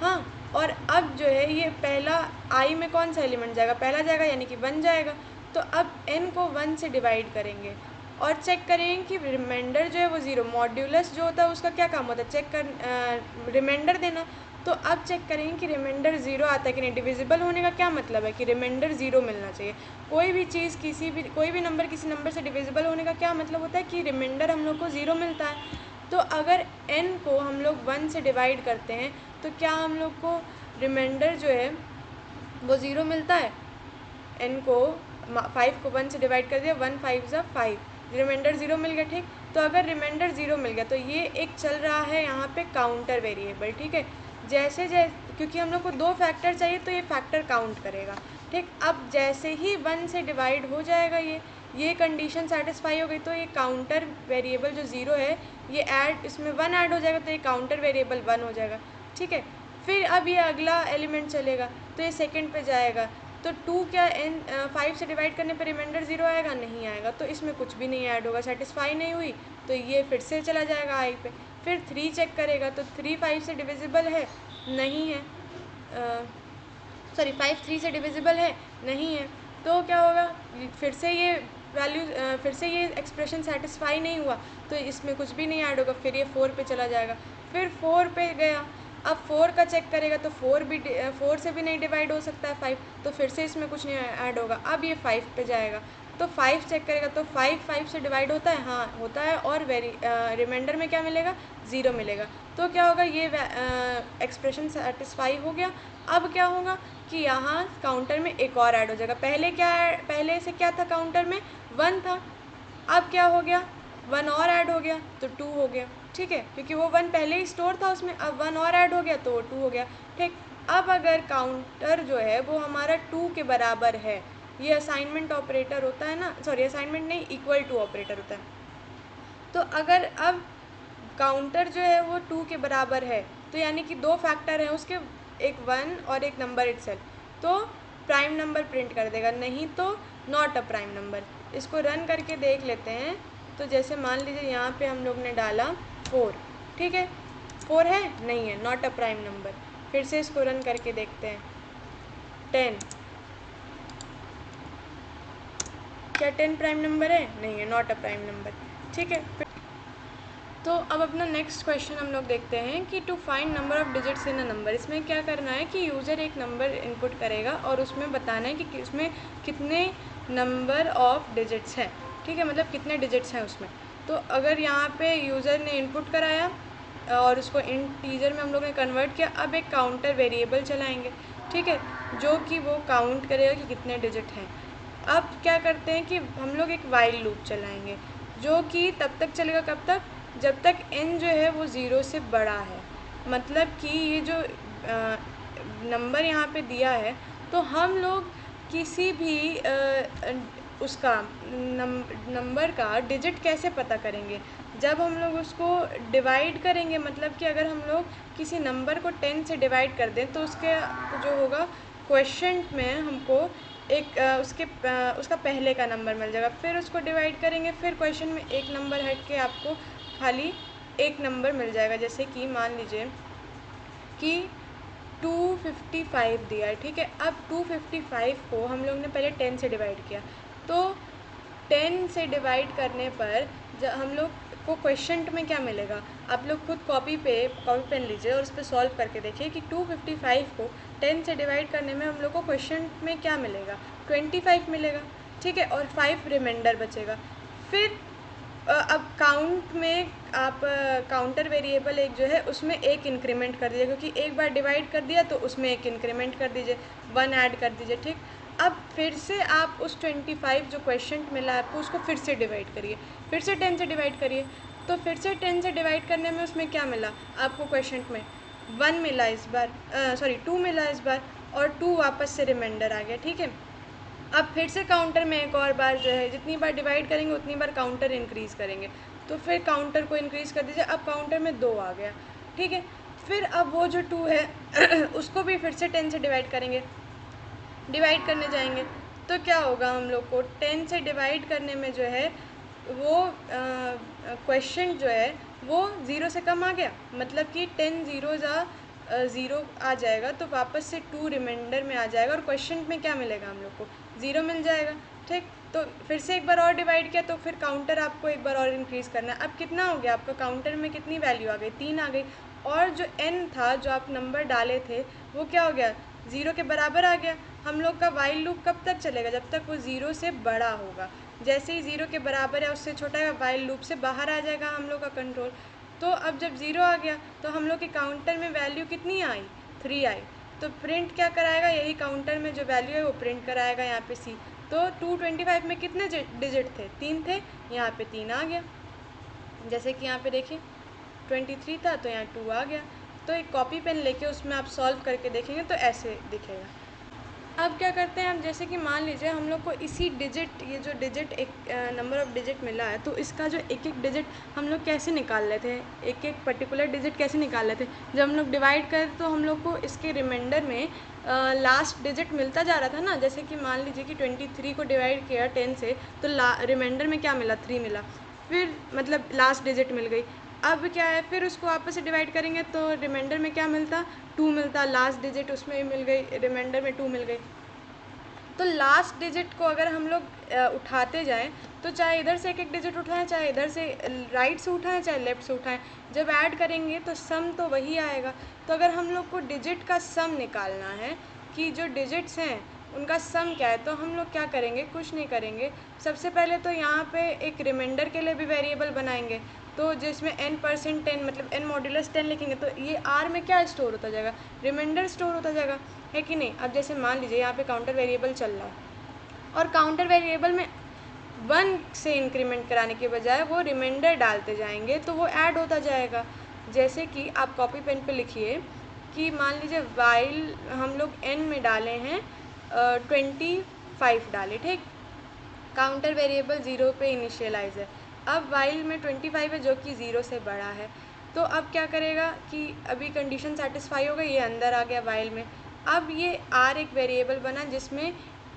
हाँ, और अब जो है ये पहला i में कौन सा एलिमेंट जाएगा, पहला जाएगा, यानी कि 1 जाएगा। तो अब n को 1 से डिवाइड करेंगे और चेक करेंगे कि रिमाइंडर जो है वो 0, मॉड्यूलस जो होता है उसका क्या काम होता है, चेक कर रिमाइंडर देना। तो अब चेक करेंगे कि रिमाइंडर 0 आता है कि नहीं। डिविजिबल होने का क्या मतलब है कि रिमाइंडर 0 मिलना चाहिए। कोई भी चीज़ कोई भी नंबर किसी नंबर से डिविजिबल होने का क्या मतलब होता है कि रिमाइंडर हम लोग को 0 मिलता है। तो अगर n को हम लोग 1 से डिवाइड करते हैं तो क्या हम लोग को रिमाइंडर जो है वो 0 मिलता है। n को 5 को 1 से डिवाइड कर दिया, 1 5 ज़ा 5, रिमाइंडर 0 मिल गया, ठीक। तो अगर रिमाइंडर 0 मिल गया तो ये एक चल रहा है यहाँ पे काउंटर वेरिएबल, ठीक है। जैसे क्योंकि हम लोग को दो फैक्टर चाहिए तो ये फैक्टर काउंट करेगा, ठीक। अब जैसे ही 1 से डिवाइड हो जाएगा ये कंडीशन सेटिस्फाई हो गई, तो ये काउंटर वेरिएबल जो 0 है ये इसमें 1 ऐड हो जाएगा, तो ये काउंटर वेरिएबल 1 हो जाएगा, ठीक है। फिर अब ये अगला एलिमेंट चलेगा तो ये सेकंड पे जाएगा, तो 2 क्या 5 से डिवाइड करने पर रिमाइंडर 0 आएगा, नहीं आएगा, तो इसमें कुछ भी नहीं ऐड होगा, सेटिस्फाई नहीं हुई, तो ये फिर से चला जाएगा आई पे। फिर 3 चेक करेगा तो 3 5 से डिविजिबल है, नहीं है, सॉरी 5 3 से डिविजिबल है, नहीं है, तो क्या होगा, फिर से ये वैल्यू फिर से ये एक्सप्रेशन सेटिस्फाई नहीं हुआ, तो इसमें कुछ भी नहीं ऐड होगा, फिर ये 4 पे चला जाएगा। फिर 4 पे गया, अब 4 का चेक करेगा तो 4 से भी नहीं डिवाइड हो सकता है 5, तो फिर से इसमें कुछ नहीं ऐड होगा। अब ये 5 पे जाएगा तो 5 चेक करेगा तो 5 से डिवाइड होता है, हाँ होता है, और रिमाइंडर में क्या मिलेगा, 0 मिलेगा। तो क्या होगा, ये एक्सप्रेशन सेटिस्फाई हो गया। अब क्या होगा कि यहाँ काउंटर में एक और ऐड हो जाएगा। पहले से क्या था, काउंटर में 1 था, अब क्या हो गया, 1 और ऐड हो गया तो 2 हो गया, ठीक है, क्योंकि वो 1 पहले ही स्टोर था उसमें, अब 1 और ऐड हो गया तो वो 2 हो गया, ठीक। अब अगर काउंटर जो है वो हमारा 2 के बराबर है, ये असाइनमेंट ऑपरेटर होता है ना, सॉरी असाइनमेंट नहीं, इक्वल टू ऑपरेटर होता है। तो अगर अब काउंटर जो है वो 2 के बराबर है, तो यानी कि दो फैक्टर हैं उसके, एक 1 और एक नंबर इटसेल्फ, तो प्राइम नंबर प्रिंट कर देगा, नहीं तो नॉट अ प्राइम नंबर। इसको रन करके देख लेते हैं। तो जैसे मान लीजिए यहाँ पे हम लोग ने डाला 4, ठीक है, 4 है, नहीं है, नॉट अ प्राइम नंबर। फिर से इसको रन करके देखते हैं, 10, क्या 10 प्राइम नंबर है, नहीं है, नॉट अ प्राइम नंबर, ठीक है। तो अब अपना नेक्स्ट क्वेश्चन हम लोग देखते हैं कि to find number of digits in a number. इसमें क्या करना है कि यूज़र एक नंबर इनपुट करेगा और उसमें बताना है कि उसमें कितने नंबर ऑफ़ डिजिट्स हैं, ठीक है, मतलब कितने डिजिट्स हैं उसमें। तो अगर यहाँ पे यूज़र ने इनपुट कराया और उसको इंटीजर में हम लोग ने कन्वर्ट किया, अब एक काउंटर वेरिएबल चलाएँगे, ठीक है, जो कि वो काउंट करेगा कि कितने डिजिट हैं। अब क्या करते हैं कि हम लोग एक वाइल लूप चलाएँगे, जो कि तब तक चलेगा, कब तक, जब तक n जो है वो 0 से बड़ा है। मतलब कि ये जो नंबर यहाँ पे दिया है, तो हम लोग किसी भी उसका नंबर का डिजिट कैसे पता करेंगे, जब हम लोग उसको डिवाइड करेंगे। मतलब कि अगर हम लोग किसी नंबर को 10 से डिवाइड कर दें तो उसके जो होगा क्वेश्चन में हमको एक उसका पहले का नंबर मिल जाएगा, फिर उसको डिवाइड करेंगे, फिर क्वेश्चन में एक नंबर हट के आपको खाली एक नंबर मिल जाएगा। जैसे कि मान लीजिए कि 255 दिया है, ठीक है। अब 255 को हम लोग ने पहले 10 से डिवाइड किया, तो 10 से डिवाइड करने पर जब हम लोग को क्वेश्चन में क्या मिलेगा, आप लोग खुद कॉपी पेन लीजिए और उस पर सॉल्व करके देखिए कि 255 को 10 से डिवाइड करने में हम लोग को क्वेश्चन में क्या मिलेगा, 25 मिलेगा, ठीक है। और 5 रिमाइंडर बचेगा। फिर अब काउंट में आप काउंटर वेरिएबल एक जो है उसमें एक इंक्रीमेंट कर दीजिए, क्योंकि एक बार डिवाइड कर दिया तो उसमें एक इंक्रीमेंट कर दीजिए, 1 ऐड कर दीजिए, ठीक। अब फिर से आप उस 25 जो क्वेश्चन मिला आपको उसको फिर से डिवाइड करिए, फिर से 10 से डिवाइड करिए, तो फिर से 10 से डिवाइड करने में उसमें क्या मिला आपको, क्वेश्चन में 1 मिला इस बार, 2 मिला इस बार, और 2 वापस से रिमाइंडर आ गया, ठीक है। अब फिर से काउंटर में एक और बार जो है जितनी बार डिवाइड करेंगे उतनी बार काउंटर इंक्रीज़ करेंगे, तो फिर काउंटर को इंक्रीज़ कर दीजिए, अब काउंटर में 2 आ गया, ठीक है। फिर अब वो जो 2 है उसको भी फिर से 10 से डिवाइड करेंगे, डिवाइड करने जाएंगे तो क्या होगा, हम लोग को 10 से डिवाइड करने में जो है वो क्वेश्चन जो है वो 0 से कम आ गया, मतलब कि 10 ज़ीरो ज़ीरो आ जाएगा, तो वापस से 2 रिमाइंडर में आ जाएगा और क्वेश्चन में क्या मिलेगा हम लोग को, 0 मिल जाएगा, ठीक। तो फिर से एक बार और डिवाइड किया तो फिर काउंटर आपको एक बार और इंक्रीज़ करना है। अब कितना हो गया आपका, काउंटर में कितनी वैल्यू आ गई, 3 आ गई, और जो n था जो आप नंबर डाले थे वो क्या हो गया, 0 के बराबर आ गया। हम लोग का वाइल लूप कब तक चलेगा, जब तक वो 0 से बड़ा होगा। जैसे ही 0 के बराबर या उससे छोटा है वाइल लूप से बाहर आ जाएगा हम लोग का कंट्रोल। तो अब जब 0 आ गया तो हम लोग के काउंटर में वैल्यू कितनी आई, 3 आई, तो प्रिंट क्या कराएगा, यही काउंटर में जो वैल्यू है वो प्रिंट कराएगा यहाँ पे C। तो 225 में कितने डिजिट थे, 3 थे, यहाँ पे 3 आ गया। जैसे कि यहाँ पे देखिए 23 था तो यहाँ 2 आ गया। तो एक कॉपी पेन लेके उसमें आप सॉल्व करके देखेंगे तो ऐसे दिखेगा। अब क्या करते हैं हम, जैसे कि मान लीजिए हम लोग को इसी डिजिट, ये जो डिजिट एक नंबर ऑफ़ डिजिट मिला है, तो इसका जो एक एक डिजिट हम लोग कैसे निकाल लेते हैं, एक एक पर्टिकुलर डिजिट कैसे निकाल लेते हैं, जब हम लोग डिवाइड करें तो हम लोग को इसके रिमाइंडर में लास्ट डिजिट मिलता जा रहा था ना। जैसे कि मान लीजिए कि 23 को डिवाइड किया 10 से, तो रिमाइंडर में क्या मिला, 3 मिला, फिर मतलब लास्ट डिजिट मिल गई। अब क्या है, फिर उसको वापस से डिवाइड करेंगे तो रिमाइंडर में क्या मिलता, 2 मिलता, लास्ट डिजिट उसमें भी मिल गई, रिमाइंडर में 2 मिल गई। तो लास्ट डिजिट को अगर हम लोग उठाते जाएं तो चाहे इधर से एक एक डिजिट उठाएं, चाहे इधर से राइट से उठाएं, चाहे लेफ़्ट से उठाएं, जब ऐड करेंगे तो सम तो वही आएगा। तो अगर हम लोग को डिजिट का सम निकालना है कि जो डिजिट्स हैं उनका सम क्या है, तो हम लोग क्या करेंगे, कुछ नहीं करेंगे। सबसे पहले तो यहाँ पे एक रिमाइंडर के लिए भी वेरिएबल बनाएंगे, तो जिसमें n% मतलब n मॉड्यूलस 10 लिखेंगे, तो ये r में क्या स्टोर होता जाएगा, रिमाइंडर स्टोर होता जाएगा, है कि नहीं। अब जैसे मान लीजिए यहाँ पे काउंटर वेरिएबल चल रहा है और काउंटर वेरिएबल में 1 से इंक्रीमेंट कराने के बजाय वो रिमाइंडर डालते जाएंगे तो वो ऐड होता जाएगा। जैसे कि आप कॉपी पेन पे लिखिए कि मान लीजिए वाइल हम लोग n में डाले हैं 25 डाले, ठीक। काउंटर वेरिएबल 0 पे इनिशियलाइज है। अब वाइल में 25 है जो कि 0 से बड़ा है, तो अब क्या करेगा कि अभी कंडीशन सेटिस्फाई हो गई, ये अंदर आ गया वाइल में। अब ये r एक वेरिएबल बना जिसमें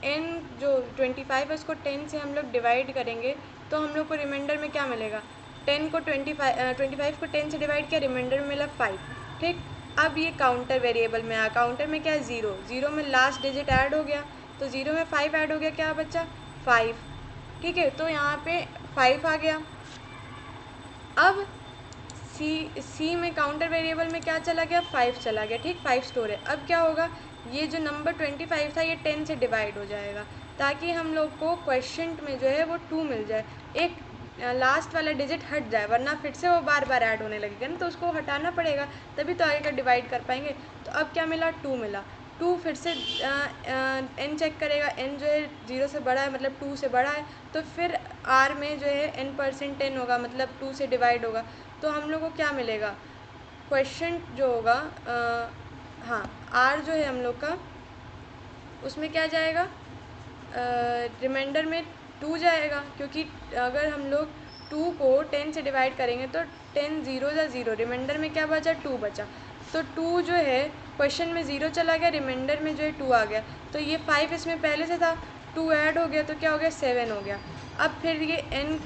n जो 25 है उसको 10 से हम लोग डिवाइड करेंगे तो हम लोग को रिमाइंडर में क्या मिलेगा, 10 को 25 को 10 से डिवाइड किया, रिमाइंडर में मिला 5, ठीक। अब ये काउंटर वेरिएबल में आया, काउंटर में क्या है, 0, 0 में लास्ट डिजिट ऐड हो गया, तो 0 में 5 ऐड हो गया, क्या बचा, 5, ठीक है। तो यहाँ पे 5 आ गया। अब सी में काउंटर वेरिएबल में क्या चला गया, 5 चला गया, ठीक, 5 स्टोर है। अब क्या होगा, ये जो नंबर 25 था ये 10 से डिवाइड हो जाएगा ताकि हम लोग को क्वेश्चन में जो है वो 2 मिल जाए, एक लास्ट वाला डिजिट हट जाए, वरना फिर से वो बार बार ऐड होने लगेगा ना, तो उसको हटाना पड़ेगा तभी तो आगे का डिवाइड कर पाएंगे। तो अब क्या मिला, 2 मिला, 2 फिर से n चेक करेगा, n जो है 0 से बड़ा है मतलब 2 से बड़ा है, तो फिर r में जो है n% होगा मतलब 2 से डिवाइड होगा, तो हम लोग को क्या मिलेगा, क्वेश्चन जो होगा हाँ r जो है हम लोग का उसमें क्या जाएगा, रिमाइंडर में 2 जाएगा, क्योंकि अगर हम लोग 2 को 10 से डिवाइड करेंगे तो 10 0 या 0, रिमाइंडर में क्या बचा, 2 बचा, तो 2 जो है क्वेश्चन में 0 चला गया, रिमाइंडर में जो है 2 आ गया, तो ये 5 इसमें पहले से था, 2 ऐड हो गया तो क्या हो गया 7 हो गया। अब फिर ये n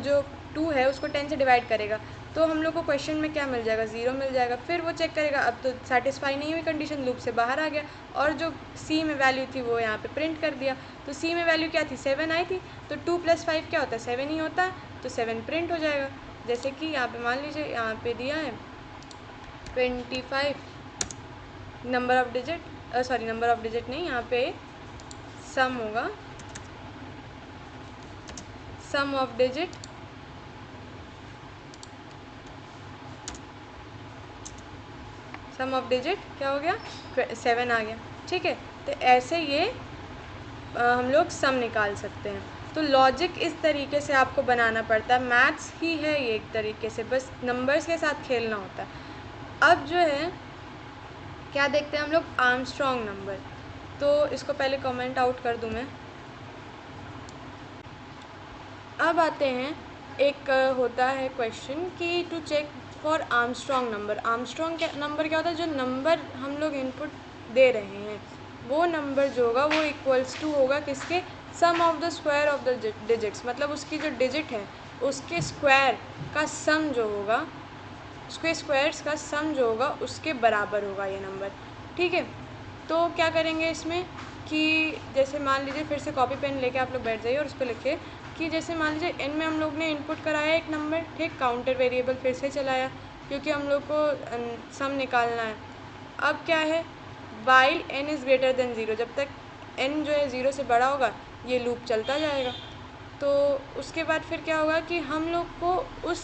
जो 2 है उसको 10 से डिवाइड करेगा तो हम लोग को क्वेश्चन में क्या मिल जाएगा 0 मिल जाएगा। फिर वो चेक करेगा, अब तो सेटिस्फाई नहीं हुई कंडीशन, लूप से बाहर आ गया और जो c में वैल्यू थी वो यहाँ पे प्रिंट कर दिया। तो c में वैल्यू क्या थी 7 आई थी, तो 2 + 5 क्या होता है 7 ही होता है, तो 7 प्रिंट हो जाएगा। जैसे कि यहाँ पे मान लीजिए यहाँ पे दिया है 25 नंबर ऑफ डिजिट नहीं, यहाँ पे सम होगा, सम ऑफ डिजिट क्या हो गया 7 आ गया। ठीक है, तो ऐसे ये हम लोग सम निकाल सकते हैं। तो लॉजिक इस तरीके से आपको बनाना पड़ता है, मैथ्स ही है ये एक तरीके से, बस नंबर्स के साथ खेलना होता है। अब जो है क्या देखते हैं हम लोग आर्मस्ट्रॉन्ग नंबर, तो इसको पहले कमेंट आउट कर दूं मैं। अब आते हैं एक होता है क्वेश्चन कि to check for Armstrong number. Armstrong number क्या होता है, जो नंबर हम लोग इनपुट दे रहे हैं वो नंबर जो होगा वो इक्वल्स टू होगा किसके, sum of the square of the digits, मतलब उसकी जो डिजिट है उसके स्क्वायर का सम जो होगा, उसके स्क्वायर्स का सम जो होगा उसके बराबर होगा ये नंबर। ठीक है, तो क्या करेंगे इसमें कि जैसे मान लीजिए फिर से कॉपी पेन लेके आप लोग बैठ जाइए और उस पर लिखिए कि जैसे मान लीजिए n में हम लोग ने इनपुट कराया एक नंबर, ठीक, काउंटर वेरिएबल फिर से चलाया क्योंकि हम लोग को सम निकालना है। अब क्या है, while n is greater than 0, जब तक n जो है 0 से बड़ा होगा ये लूप चलता जाएगा। तो उसके बाद फिर क्या होगा कि हम लोग को उस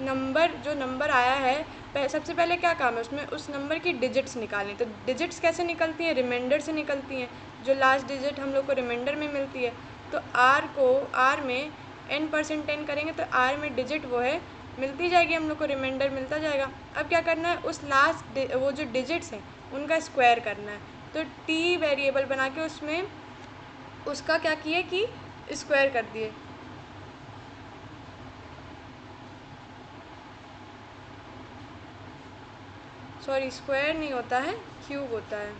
नंबर जो नंबर आया है सबसे पहले क्या काम है उसमें, उस नंबर की डिजिट्स निकालनी। तो डिजिट्स कैसे निकलती हैं, रिमाइंडर से निकलती हैं, जो लास्ट डिजिट हम लोग को रिमाइंडर में मिलती है। तो r में n% करेंगे तो r में डिजिट वो है मिलती जाएगी, हम लोग को रिमाइंडर मिलता जाएगा। अब क्या करना है, उस लास्ट वो जो डिजिट्स हैं उनका स्क्वायर करना है। तो t वेरिएबल बना के उसमें उसका क्या किए कि स्क्वायर कर दिए, सॉरी स्क्वायर नहीं होता है क्यूब होता है,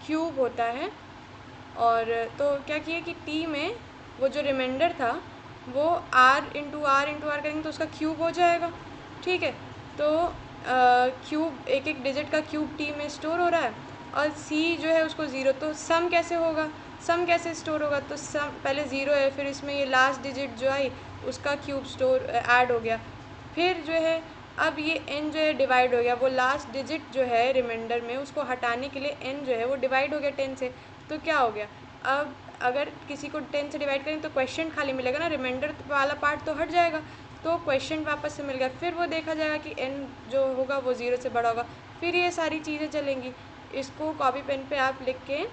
क्यूब होता है। और तो क्या किए कि t में वो जो रिमाइंडर था वो r करेंगे तो उसका क्यूब हो जाएगा। ठीक है, तो क्यूब एक एक डिजिट का क्यूब t में स्टोर हो रहा है और c जो है उसको 0, तो सम कैसे होगा, सम कैसे स्टोर होगा, तो सम पहले 0 है, फिर इसमें ये लास्ट डिजिट जो आई उसका क्यूब स्टोर ऐड हो गया, फिर जो है अब ये n जो है डिवाइड हो गया, वो लास्ट डिजिट जो है रिमाइंडर में उसको हटाने के लिए n जो है वो डिवाइड हो गया 10 से। तो क्या हो गया, अब अगर किसी को 10 से डिवाइड करें तो क्वेश्चन खाली मिलेगा ना, रिमाइंडर वाला पार्ट तो हट जाएगा, तो क्वेश्चन वापस से मिल गया। फिर वो देखा जाएगा कि n जो होगा वो 0 से बड़ा होगा, फिर ये सारी चीज़ें चलेंगी। इसको कॉपी पेन पे आप लिख के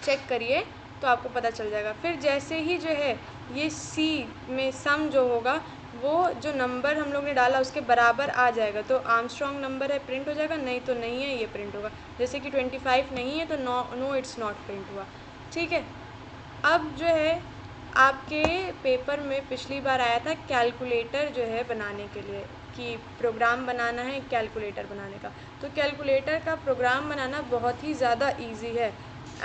चेक करिए तो आपको पता चल जाएगा। फिर जैसे ही जो है ये c में सम जो होगा वो जो नंबर हम लोग ने डाला उसके बराबर आ जाएगा तो आर्मस्ट्रॉन्ग नंबर है प्रिंट हो जाएगा, नहीं तो नहीं है ये प्रिंट होगा। जैसे कि 25 नहीं है तो नो इट्स नॉट प्रिंट हुआ। ठीक है, अब जो है आपके पेपर में पिछली बार आया था कैलकुलेटर जो है बनाने के लिए कि प्रोग्राम बनाना है कैलकुलेटर बनाने का। तो कैलकुलेटर का प्रोग्राम बनाना बहुत ही ज़्यादा इजी है।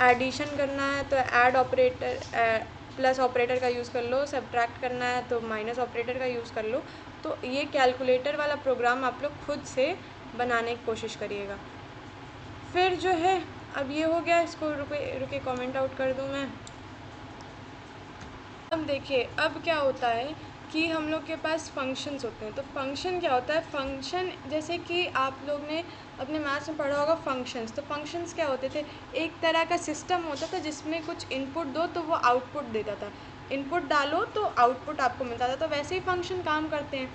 एडिशन करना है तो ऐड ऑपरेटर प्लस ऑपरेटर का यूज़ कर लो, सब्ट्रैक्ट करना है तो माइनस ऑपरेटर का यूज़ कर लो। तो ये कैलकुलेटर वाला प्रोग्राम आप लोग खुद से बनाने की कोशिश करिएगा। फिर जो है अब ये हो गया, इसको रुके कमेंट आउट कर दूँ मैं। अब देखिए अब क्या होता है कि हम लोग के पास फंक्शंस होते हैं। तो फंक्शन क्या होता है, फंक्शन जैसे कि आप लोग ने अपने मैथ्स में पढ़ा होगा फंक्शंस। तो फंक्शंस क्या होते थे, एक तरह का सिस्टम होता था जिसमें कुछ इनपुट दो तो वो आउटपुट देता था, इनपुट डालो तो आउटपुट आपको मिलता था। तो वैसे ही फंक्शन काम करते हैं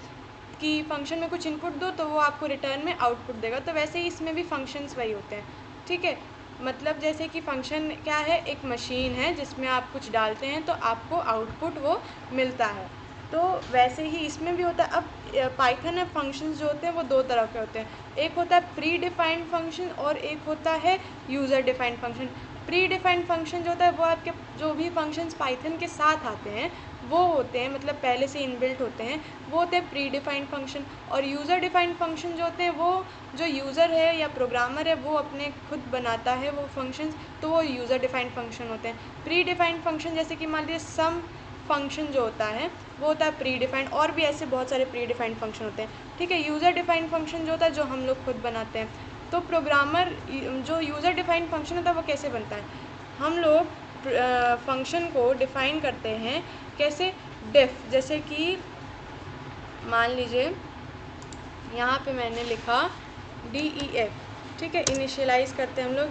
कि फंक्शन में कुछ इनपुट दो तो वो आपको रिटर्न में आउटपुट देगा। तो वैसे ही इसमें भी फंक्शंस वही होते हैं। ठीक है, मतलब जैसे कि फ़ंक्शन क्या है, एक मशीन है जिसमें आप कुछ डालते हैं तो आपको आउटपुट वो मिलता है। तो वैसे ही इसमें भी होता है। अब पाइथन में फंक्शंस जो होते हैं वो दो तरह के होते हैं, एक होता है प्री डिफाइंड फंक्शन और एक होता है user defined function. Pre defined function जो होता है वो आपके जो भी फंक्शंस पाइथन के साथ आते हैं वो होते हैं, मतलब पहले से इनबिल्ट होते हैं, वो होते हैं प्री डिफाइंड फंक्शन। और यूज़र डिफाइंड फंक्शन जो होते हैं वो जो यूज़र है या प्रोग्रामर है वो अपने खुद बनाता है वो फंक्शंस, तो वो यूज़र डिफाइंड फंक्शन होते हैं। प्री डिफाइंड फंक्शन जैसे कि मान लीजिए सम फंक्शन जो होता है वो होता है प्री डिफाइंड, और भी ऐसे बहुत सारे प्री डिफाइंड फंक्शन होते हैं। ठीक है, यूज़र डिफाइंड फंक्शन जो होता है जो हम लोग खुद बनाते हैं। तो प्रोग्रामर जो यूज़र डिफाइंड फंक्शन होता है वो कैसे बनता है, हम लोग फंक्शन को डिफ़ाइन करते हैं कैसे, डिफ, जैसे कि मान लीजिए यहाँ पे मैंने लिखा DEF, ठीक है, इनिशियलाइज़ करते हैं हम लोग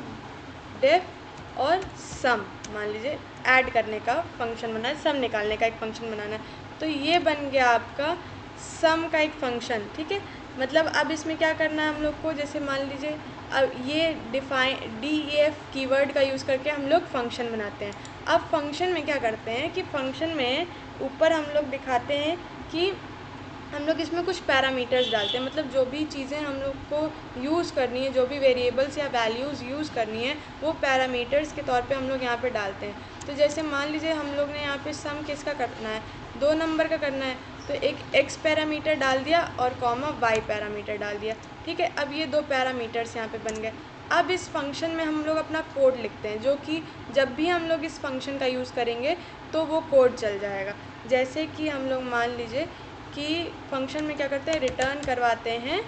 डिफ और सम, मान लीजिए ऐड करने का फंक्शन बनाना है, सम निकालने का एक फंक्शन बनाना है, तो ये बन गया आपका सम का एक फंक्शन। ठीक है, मतलब अब इसमें क्या करना है हम लोग को, जैसे मान लीजिए अब ये DEF कीवर्ड का यूज़ करके हम लोग फंक्शन बनाते हैं। अब फंक्शन में क्या करते हैं कि फंक्शन में ऊपर हम लोग दिखाते हैं कि हम लोग इसमें कुछ पैरामीटर्स डालते हैं, मतलब जो भी चीज़ें हम लोग को यूज़ करनी है, जो भी वेरिएबल्स या वैल्यूज़ यूज़ करनी है वो पैरामीटर्स के तौर पे हम लोग यहाँ पे डालते हैं। तो जैसे मान लीजिए हम लोग ने यहाँ पे सम किसका करना है, 2 नंबर का करना है, तो एक x पैरामीटर डाल दिया और कॉमा y पैरामीटर डाल दिया। ठीक है, अब ये 2 पैरामीटर्स यहाँ पे बन गए। अब इस फंक्शन में हम लोग अपना कोड लिखते हैं, जो कि जब भी हम लोग इस फंक्शन का यूज़ करेंगे तो वो कोड चल जाएगा। जैसे कि हम लोग मान लीजिए कि फंक्शन में क्या करते हैं, रिटर्न करवाते हैं,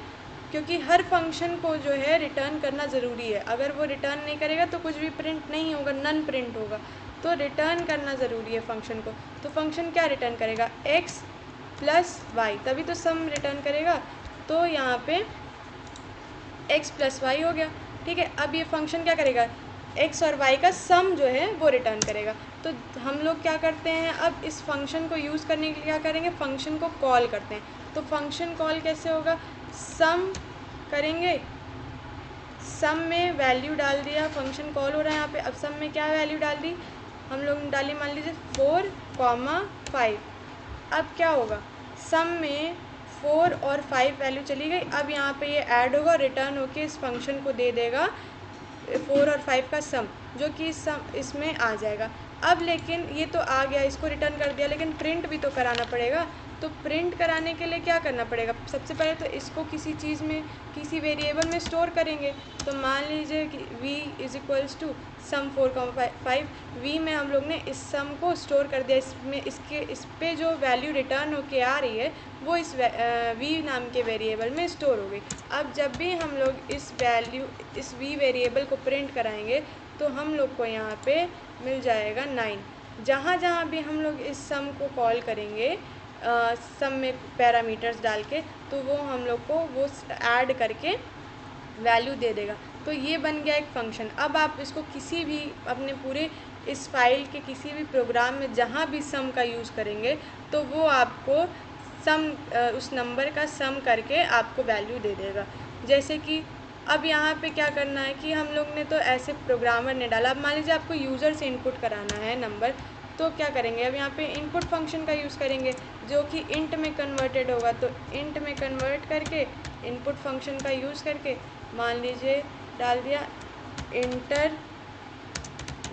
क्योंकि हर फंक्शन को जो है रिटर्न करना ज़रूरी है। अगर वो रिटर्न नहीं करेगा तो कुछ भी प्रिंट नहीं होगा, नन प्रिंट होगा, तो रिटर्न करना ज़रूरी है फंक्शन को। तो फंक्शन क्या रिटर्न करेगा, x प्लस वाई, तभी तो सम रिटर्न करेगा। तो यहाँ पे x प्लस वाई हो गया। ठीक है, अब ये फंक्शन क्या करेगा, x और y का सम जो है वो रिटर्न करेगा। तो हम लोग क्या करते हैं, अब इस फंक्शन को यूज़ करने के लिए क्या करेंगे, फंक्शन को कॉल करते हैं। तो फंक्शन कॉल कैसे होगा, सम करेंगे, सम में वैल्यू डाल दिया, फंक्शन कॉल हो रहा है यहाँ पे। अब सम में क्या वैल्यू डाल दी, हम लोग ने डाली मान लीजिए 4,5। अब क्या होगा, सम में 4 और 5 वैल्यू चली गई। अब यहाँ पे ये ऐड होगा, रिटर्न होके इस फंक्शन को दे देगा 4 और 5 का सम, जो कि सम इसमें आ जाएगा। अब लेकिन ये तो आ गया, इसको रिटर्न कर दिया, लेकिन प्रिंट भी तो कराना पड़ेगा। तो प्रिंट कराने के लिए क्या करना पड़ेगा, सबसे पहले तो इसको किसी चीज़ में, किसी वेरिएबल में स्टोर करेंगे। तो मान लीजिए कि v is equals to sum 4,5, v में हम लोग ने इस सम को स्टोर कर दिया, इसमें इस पे जो वैल्यू रिटर्न होके आ रही है वो इस v नाम के वेरिएबल में स्टोर हो गई। अब जब भी हम लोग इस v वेरिएबल को प्रिंट कराएंगे तो हम लोग को यहाँ पे मिल जाएगा 9। जहाँ जहाँ भी हम लोग इस सम को कॉल करेंगे सम में पैरामीटर्स डाल के, तो वो हम लोग को वो ऐड करके वैल्यू दे देगा। तो ये बन गया एक फ़ंक्शन। अब आप इसको किसी भी अपने पूरे इस फाइल के किसी भी प्रोग्राम में जहाँ भी सम का यूज़ करेंगे तो वो आपको सम उस नंबर का सम करके आपको वैल्यू दे देगा। जैसे कि अब यहाँ पे क्या करना है कि हम लोग ने तो ऐसे प्रोग्रामर ने डाला, अब मान लीजिए आपको यूज़र से इनपुट कराना है नंबर, तो क्या करेंगे, अब यहाँ पे इनपुट फंक्शन का यूज़ करेंगे जो कि इंट में कन्वर्टेड होगा। तो इंट में कन्वर्ट करके इनपुट फंक्शन का यूज़ करके मान लीजिए डाल दिया इंटर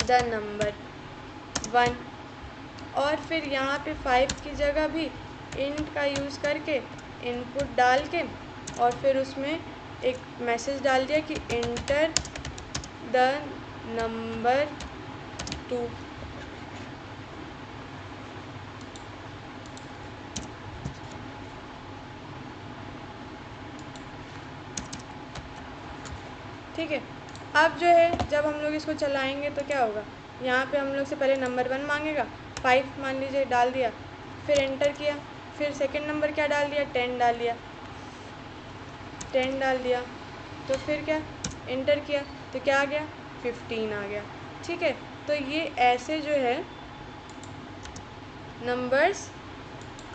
द नंबर 1, और फिर यहाँ पे 5 की जगह भी इंट का यूज़ करके इनपुट डाल के और फिर उसमें एक मैसेज डाल दिया कि इंटर द नंबर 2। ठीक है, अब जो है जब हम लोग इसको चलाएंगे तो क्या होगा, यहाँ पे हम लोग से पहले नंबर 1 मांगेगा, 5 मान लीजिए डाल दिया, फिर एंटर किया, फिर सेकंड नंबर क्या डाल दिया, 10 डाल दिया, 10 डाल दिया, तो फिर क्या एंटर किया तो क्या आ गया, 15 आ गया। ठीक है, तो ये ऐसे जो है नंबर्स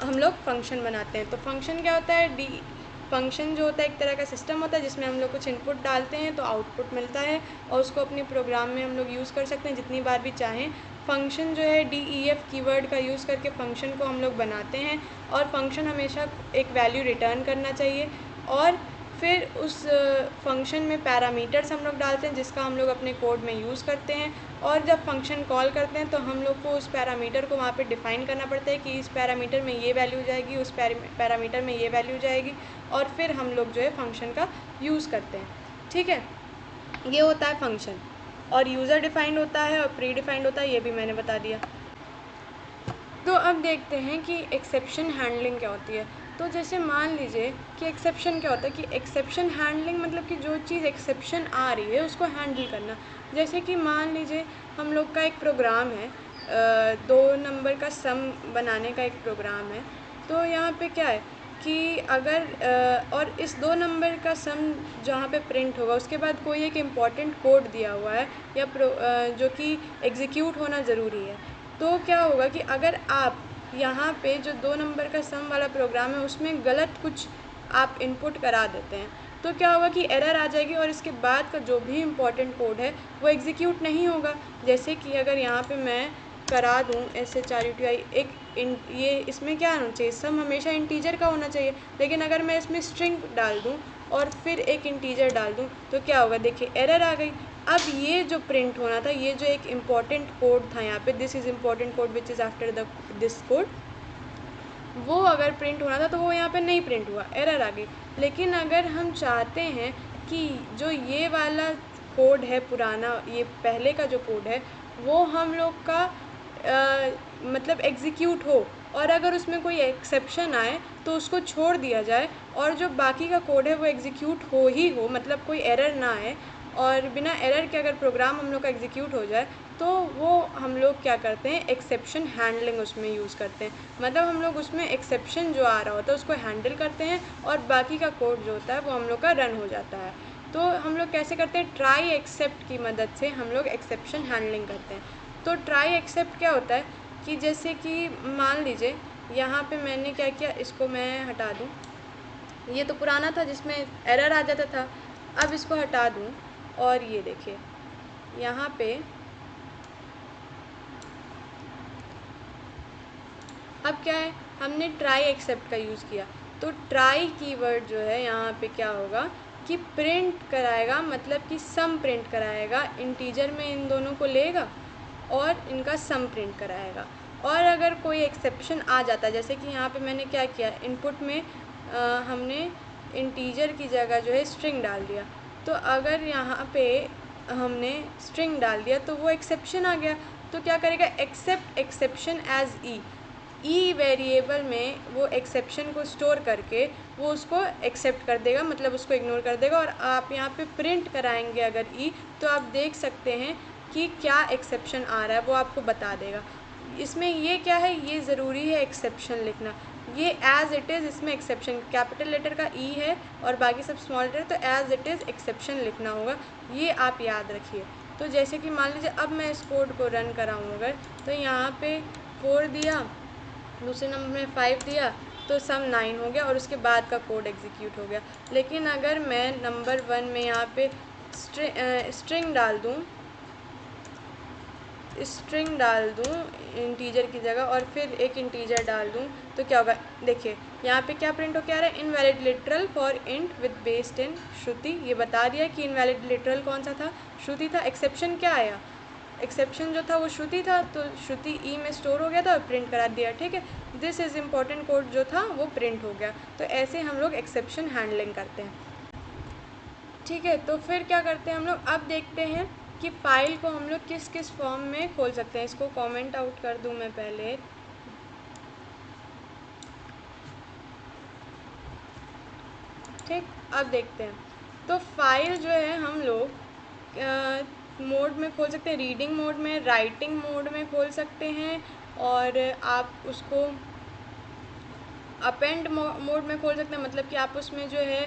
हम लोग फंक्शन बनाते हैं। तो फंक्शन क्या होता है, फंक्शन जो होता है एक तरह का सिस्टम होता है जिसमें हम लोग कुछ इनपुट डालते हैं तो आउटपुट मिलता है और उसको अपने प्रोग्राम में हम लोग यूज़ कर सकते हैं जितनी बार भी चाहें। फंक्शन जो है DEF कीवर्ड का यूज़ करके फ़ंक्शन को हम लोग बनाते हैं और फंक्शन हमेशा एक वैल्यू रिटर्न करना चाहिए। और फिर उस फंक्शन में पैरामीटर्स हम लोग डालते हैं जिसका हम लोग अपने कोड में यूज़ करते हैं, और जब फंक्शन कॉल करते हैं तो हम लोग को उस पैरामीटर को वहाँ पे डिफ़ाइन करना पड़ता है कि इस पैरामीटर में ये वैल्यू जाएगी, उस पैरामीटर में ये वैल्यू जाएगी, और फिर हम लोग जो है फंक्शन का यूज़ करते हैं। ठीक है, ये होता है फंक्शन। और यूज़र डिफाइंड होता है और प्री डिफाइंड होता है, ये भी मैंने बता दिया। तो अब देखते हैं कि एक्सेप्शन हैंडलिंग क्या होती है। तो जैसे मान लीजिए कि एक्सेप्शन क्या होता है, कि एक्सेप्शन हैंडलिंग मतलब कि जो चीज़ एक्सेप्शन आ रही है उसको हैंडल करना। जैसे कि मान लीजिए हम लोग का एक प्रोग्राम है, 2 नंबर का सम बनाने का एक प्रोग्राम है। तो यहाँ पे क्या है कि अगर और इस 2 नंबर का सम जहाँ पे प्रिंट होगा उसके बाद कोई एक इम्पॉर्टेंट कोड दिया हुआ है या जो कि एग्जीक्यूट होना ज़रूरी है। तो क्या होगा कि अगर आप यहाँ पे जो 2 नंबर का सम वाला प्रोग्राम है उसमें गलत कुछ आप इनपुट करा देते हैं तो क्या होगा कि एरर आ जाएगी और इसके बाद का जो भी इम्पोर्टेंट कोड है वो एग्जीक्यूट नहीं होगा। जैसे कि अगर यहाँ पे मैं करा दूँ SHRUTI ये इसमें क्या होना चाहिए, सम हमेशा इंटीजर का होना चाहिए, लेकिन अगर मैं इसमें स्ट्रिंग डाल दूँ और फिर एक इंटीजर डाल दूँ तो क्या होगा, देखिए एरर आ गई। अब ये जो प्रिंट होना था, ये जो एक इम्पॉर्टेंट कोड था यहाँ पे, this is important code which is after this code, वो अगर प्रिंट होना था तो वो यहाँ पे नहीं प्रिंट हुआ, एरर आ गई। लेकिन अगर हम चाहते हैं कि जो ये वाला कोड है पुराना, ये पहले का जो कोड है वो हम लोग का मतलब एग्जीक्यूट हो, और अगर उसमें कोई एक्सेप्शन आए तो उसको छोड़ दिया जाए, और जो बाकी का कोड है वो एग्जीक्यूट हो ही हो, मतलब कोई एरर ना आए, और बिना एरर के अगर प्रोग्राम हम लोग का एग्जीक्यूट हो जाए तो वो हम लोग क्या करते हैं, एक्सेप्शन हैंडलिंग उसमें यूज़ करते हैं। मतलब हम लोग उसमें एक्सेप्शन जो आ रहा होता है उसको हैंडल करते हैं और बाकी का कोड जो होता है वो हम लोग का रन हो जाता है। तो हम लोग कैसे करते हैं, ट्राई एक्सेप्ट की मदद से हम लोग एक्सेप्शन हैंडलिंग करते हैं। तो ट्राई एक्सेप्ट क्या होता है कि जैसे कि मान लीजिए यहाँ पे मैंने क्या किया, इसको मैं हटा दूँ, ये तो पुराना था जिसमें एरर आ जाता था, अब इसको हटा दूँ और ये देखिए यहाँ पे अब क्या है, हमने ट्राई एक्सेप्ट का यूज़ किया। तो ट्राई कीवर्ड जो है यहाँ पे क्या होगा कि प्रिंट कराएगा, मतलब कि सम प्रिंट कराएगा, इंटीजर में इन दोनों को लेगा और इनका सम प्रिंट कराएगा। और अगर कोई एक्सेप्शन आ जाता है, जैसे कि यहाँ पे मैंने क्या किया, इनपुट में हमने इंटीजर की जगह जो है स्ट्रिंग डाल दिया, तो अगर यहाँ पे हमने स्ट्रिंग डाल दिया तो वो एक्सेप्शन आ गया, तो क्या करेगा, एक्सेप्ट एक्सेप्शन एज ई वेरिएबल में वो एक्सेप्शन को स्टोर करके वो उसको एक्सेप्ट कर देगा, मतलब उसको इग्नोर कर देगा। और आप यहाँ पे प्रिंट कराएंगे अगर ई, तो आप देख सकते हैं कि क्या एक्सेप्शन आ रहा है वो आपको बता देगा। इसमें ये क्या है, ये ज़रूरी है एक्सेप्शन लिखना, ये एज़ इट इज़, इसमें एक्सेप्शन कैपिटल लेटर का ई है और बाकी सब स्मॉल लेटर, तो एज़ इट इज़ एक्सेप्शन लिखना होगा, ये आप याद रखिए। तो जैसे कि मान लीजिए अब मैं इस कोड को रन कराऊँ अगर, तो यहाँ पे 4 दिया, दूसरे नंबर में 5 दिया, तो सम 9 हो गया और उसके बाद का कोड एग्जीक्यूट हो गया। लेकिन अगर मैं नंबर 1 में यहाँ पे स्ट्रिंग डाल दूँ इंटीजर की जगह और फिर एक इंटीजर डाल दूँ, तो क्या होगा, देखिए यहाँ पे क्या प्रिंट हो क्या रहा है, invalid literal for int with based in Shruti. ये बता दिया कि इनवैलिड लिटरल कौन सा था, श्रुति था। एक्सेप्शन क्या आया, एक्सेप्शन जो था वो श्रुति था, तो श्रुति ई में स्टोर हो गया था और प्रिंट करा दिया। ठीक है, दिस इज़ इम्पॉर्टेंट कोड जो था वो प्रिंट हो गया। तो ऐसे हम लोग एक्सेप्शन हैंडलिंग करते हैं। ठीक है, तो फिर क्या करते हैं हम लोग, अब देखते हैं कि फ़ाइल को हम लोग किस किस फॉर्म में खोल सकते हैं। इसको कमेंट आउट कर दूं मैं पहले। ठीक, अब देखते हैं। तो फाइल जो है हम लोग मोड में खोल सकते हैं, रीडिंग मोड में, राइटिंग मोड में खोल सकते हैं, और आप उसको अपेंड मोड में खोल सकते हैं, मतलब कि आप उसमें जो है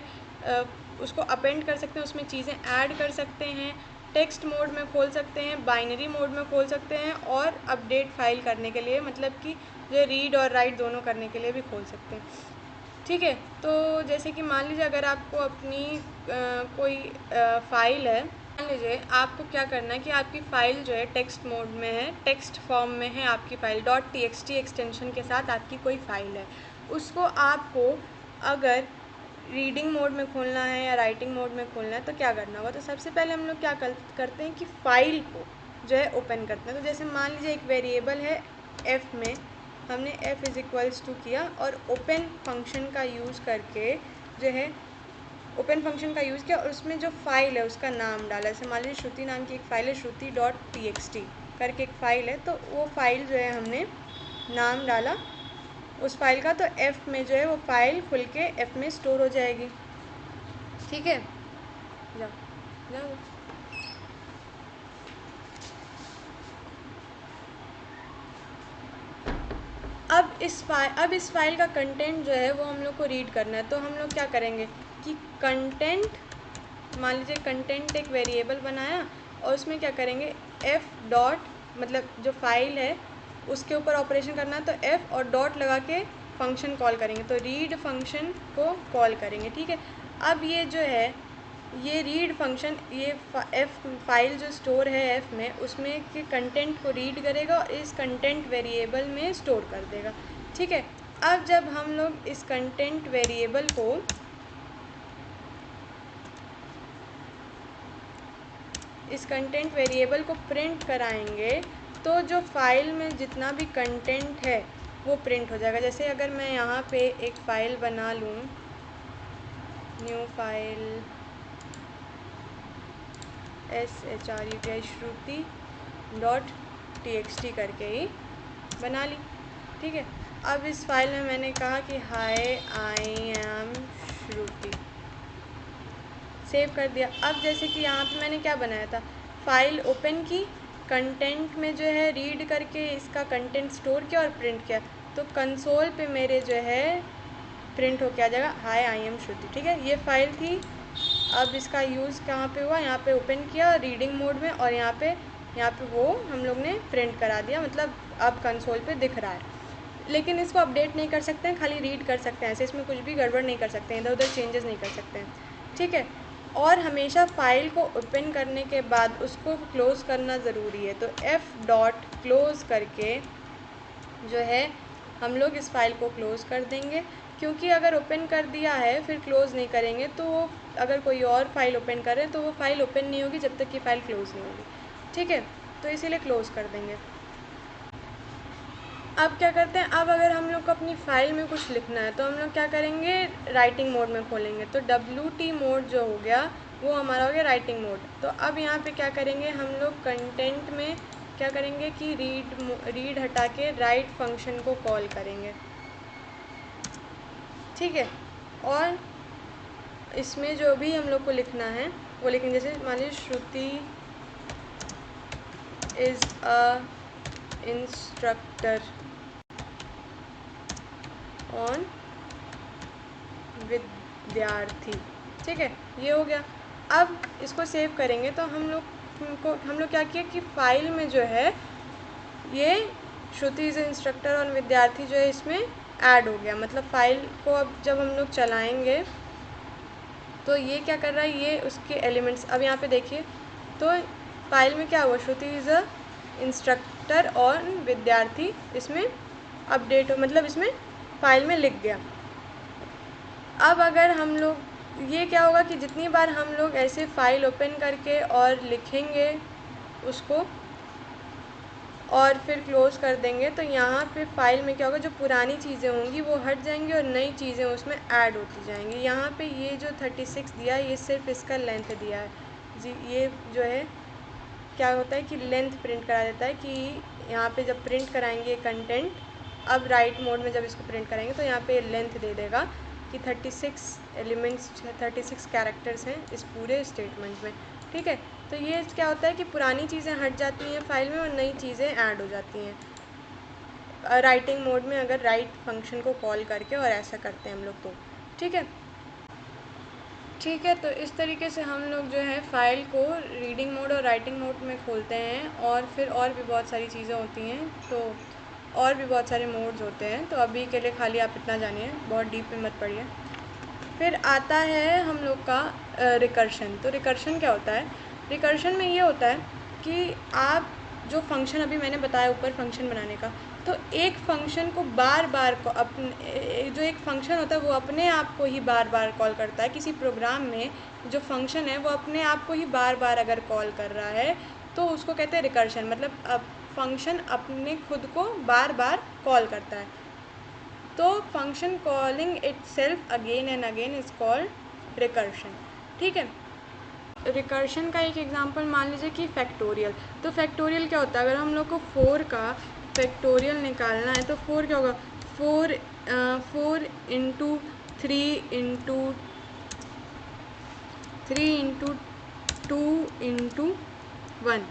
उसको अपेंड कर सकते हैं, उसमें चीज़ें ऐड कर सकते हैं। टेक्स्ट मोड में खोल सकते हैं, बाइनरी मोड में खोल सकते हैं, और अपडेट फाइल करने के लिए, मतलब कि जो रीड और राइट दोनों करने के लिए भी खोल सकते हैं। ठीक है, तो जैसे कि मान लीजिए अगर आपको अपनी कोई फ़ाइल है, मान लीजिए आपको क्या करना है कि आपकी फ़ाइल जो है टेक्स्ट मोड में है, टेक्स्ट फॉर्म में है आपकी फ़ाइल, .txt एक्सटेंशन के साथ आपकी कोई फ़ाइल है, उसको आपको अगर रीडिंग मोड में खोलना है या राइटिंग मोड में खोलना है तो क्या करना होगा। तो सबसे पहले हम लोग क्या करते हैं कि फ़ाइल को जो है ओपन करते हैं। तो जैसे मान लीजिए एक वेरिएबल है f में, हमने f = किया और ओपन फंक्शन का यूज़ करके जो है ओपन फंक्शन का यूज़ किया और उसमें जो फ़ाइल है उसका नाम डाला। जैसे मान लीजिए श्रुति नाम की एक फ़ाइल है, shruti.txt करके एक फ़ाइल है, तो वो फ़ाइल जो है हमने नाम डाला उस फाइल का, तो f में जो है वो फाइल खुल के f में स्टोर हो जाएगी। ठीक है, जाओ जाओ। अब इस फाइल का कंटेंट जो है वो हम लोग को रीड करना है। तो हम लोग क्या करेंगे कि कंटेंट, मान लीजिए कंटेंट एक वेरिएबल बनाया और उसमें क्या करेंगे f डॉट, मतलब जो फाइल है उसके ऊपर ऑपरेशन करना है तो f और डॉट लगा के फंक्शन कॉल करेंगे, तो रीड फंक्शन को कॉल करेंगे। ठीक है, अब ये जो है ये रीड फंक्शन ये f फाइल जो स्टोर है f में उसमें के कंटेंट को रीड करेगा और इस कंटेंट वेरिएबल में स्टोर कर देगा। ठीक है, अब जब हम लोग इस कंटेंट वेरिएबल को प्रिंट कराएंगे तो जो फाइल में जितना भी कंटेंट है वो प्रिंट हो जाएगा। जैसे अगर मैं यहाँ पे एक फ़ाइल बना लूँ, न्यू फाइल shruti.txt करके ही बना ली। ठीक है, अब इस फाइल में मैंने कहा कि हाय आई एम श्रुति, सेव कर दिया। अब जैसे कि यहाँ पे मैंने क्या बनाया था, फाइल ओपन की, कंटेंट में जो है रीड करके इसका कंटेंट स्टोर किया और प्रिंट किया, तो कंसोल पे मेरे जो है प्रिंट होके आ जाएगा हाय आई एम श्रुति। ठीक है, ये फाइल थी। अब इसका यूज़ कहाँ पे हुआ, यहाँ पे ओपन किया रीडिंग मोड में और यहाँ पे वो हम लोग ने प्रिंट करा दिया, मतलब अब कंसोल पे दिख रहा है। लेकिन इसको अपडेट नहीं कर सकते हैं, खाली रीड कर सकते हैं, ऐसे इसमें कुछ भी गड़बड़ नहीं कर सकते हैं, इधर उधर चेंजेस नहीं कर सकते हैं। ठीक है, और हमेशा फ़ाइल को ओपन करने के बाद उसको क्लोज़ करना ज़रूरी है। तो f डॉट क्लोज़ करके जो है हम लोग इस फाइल को क्लोज़ कर देंगे, क्योंकि अगर ओपन कर दिया है फिर क्लोज़ नहीं करेंगे तो अगर कोई और फाइल ओपन करे तो वो फाइल ओपन नहीं होगी जब तक कि फ़ाइल क्लोज़ नहीं होगी। ठीक है, तो इसीलिए क्लोज़ कर देंगे। अब क्या करते हैं, अब अगर हम लोग को अपनी फ़ाइल में कुछ लिखना है तो हम लोग क्या करेंगे, राइटिंग मोड में खोलेंगे। तो WT मोड जो हो गया वो हमारा हो गया राइटिंग मोड। तो अब यहाँ पे क्या करेंगे, हम लोग कंटेंट में क्या करेंगे कि रीड हटा के राइट फंक्शन को कॉल करेंगे। ठीक है, और इसमें जो भी हम लोग को लिखना है वो लिखेंगे। जैसे मान लीजिए श्रुति इज़ अ इंस्ट्रक्टर ऑन विद्यार्थी। ठीक है, ये हो गया। अब इसको सेव करेंगे तो हम लोग क्या किया कि फ़ाइल में जो है ये श्रुति इज़ इंस्ट्रक्टर ऑन विद्यार्थी जो है इसमें ऐड हो गया। मतलब फ़ाइल को अब जब हम लोग चलाएंगे तो ये क्या कर रहा है, ये उसके एलिमेंट्स, अब यहाँ पे देखिए तो फाइल में क्या हुआ, श्रुति इज़ अ इंस्ट्रक्टर ऑन विद्यार्थी इसमें अपडेट हो, मतलब इसमें फ़ाइल में लिख गया। अब अगर हम लोग ये क्या होगा कि जितनी बार हम लोग ऐसे फ़ाइल ओपन करके और लिखेंगे उसको और फिर क्लोज़ कर देंगे तो यहाँ पे फ़ाइल में क्या होगा, जो पुरानी चीज़ें होंगी वो हट जाएंगी और नई चीज़ें उसमें ऐड होती जाएंगी। यहाँ पे ये जो 36 दिया है ये सिर्फ इसका लेंथ दिया है जी। ये जो है क्या होता है कि लेंथ प्रिंट करा देता है कि यहाँ पे जब प्रिंट कराएंगे कंटेंट, अब राइट मोड में जब इसको प्रिंट कराएंगे तो यहाँ पे लेंथ दे देगा कि 36 एलिमेंट्स 36 कैरेक्टर्स हैं इस पूरे स्टेटमेंट में। ठीक है, तो ये क्या होता है कि पुरानी चीज़ें हट जाती हैं फाइल में और नई चीज़ें ऐड हो जाती हैं राइटिंग मोड में, अगर राइट फंक्शन को कॉल करके और ऐसा करते हैं हम लोग तो। ठीक है, ठीक है, तो इस तरीके से हम लोग जो है फ़ाइल को रीडिंग मोड और राइटिंग मोड में खोलते हैं। और फिर और भी बहुत सारी चीज़ें होती हैं, तो और भी बहुत सारे मोड्स होते हैं, तो अभी के लिए खाली आप इतना जानिए, बहुत डीप में मत पड़िए। फिर आता है हम लोग का रिकर्शन। तो रिकर्शन क्या होता है, रिकर्शन में ये होता है कि आप जो फंक्शन अभी मैंने बताया ऊपर फंक्शन बनाने का, तो तो एक फंक्शन को बार बार जो एक फंक्शन होता है वो अपने आप को ही बार बार कॉल करता है। किसी प्रोग्राम में जो फंक्शन है वो अपने आप को ही बार बार अगर कॉल कर रहा है तो उसको कहते हैं रिकर्शन, मतलब अब फंक्शन अपने खुद को बार बार कॉल करता है। तो function calling itself again and again is called recursion. ठीक है, रिकर्शन का एक एग्जांपल मान लीजिए कि फैक्टोरियल। तो फैक्टोरियल क्या होता है, अगर हम लोग को 4 का फैक्टोरियल निकालना है तो 4 क्या होगा, 4 इंटू 3 इंटू 2 इंटू 1,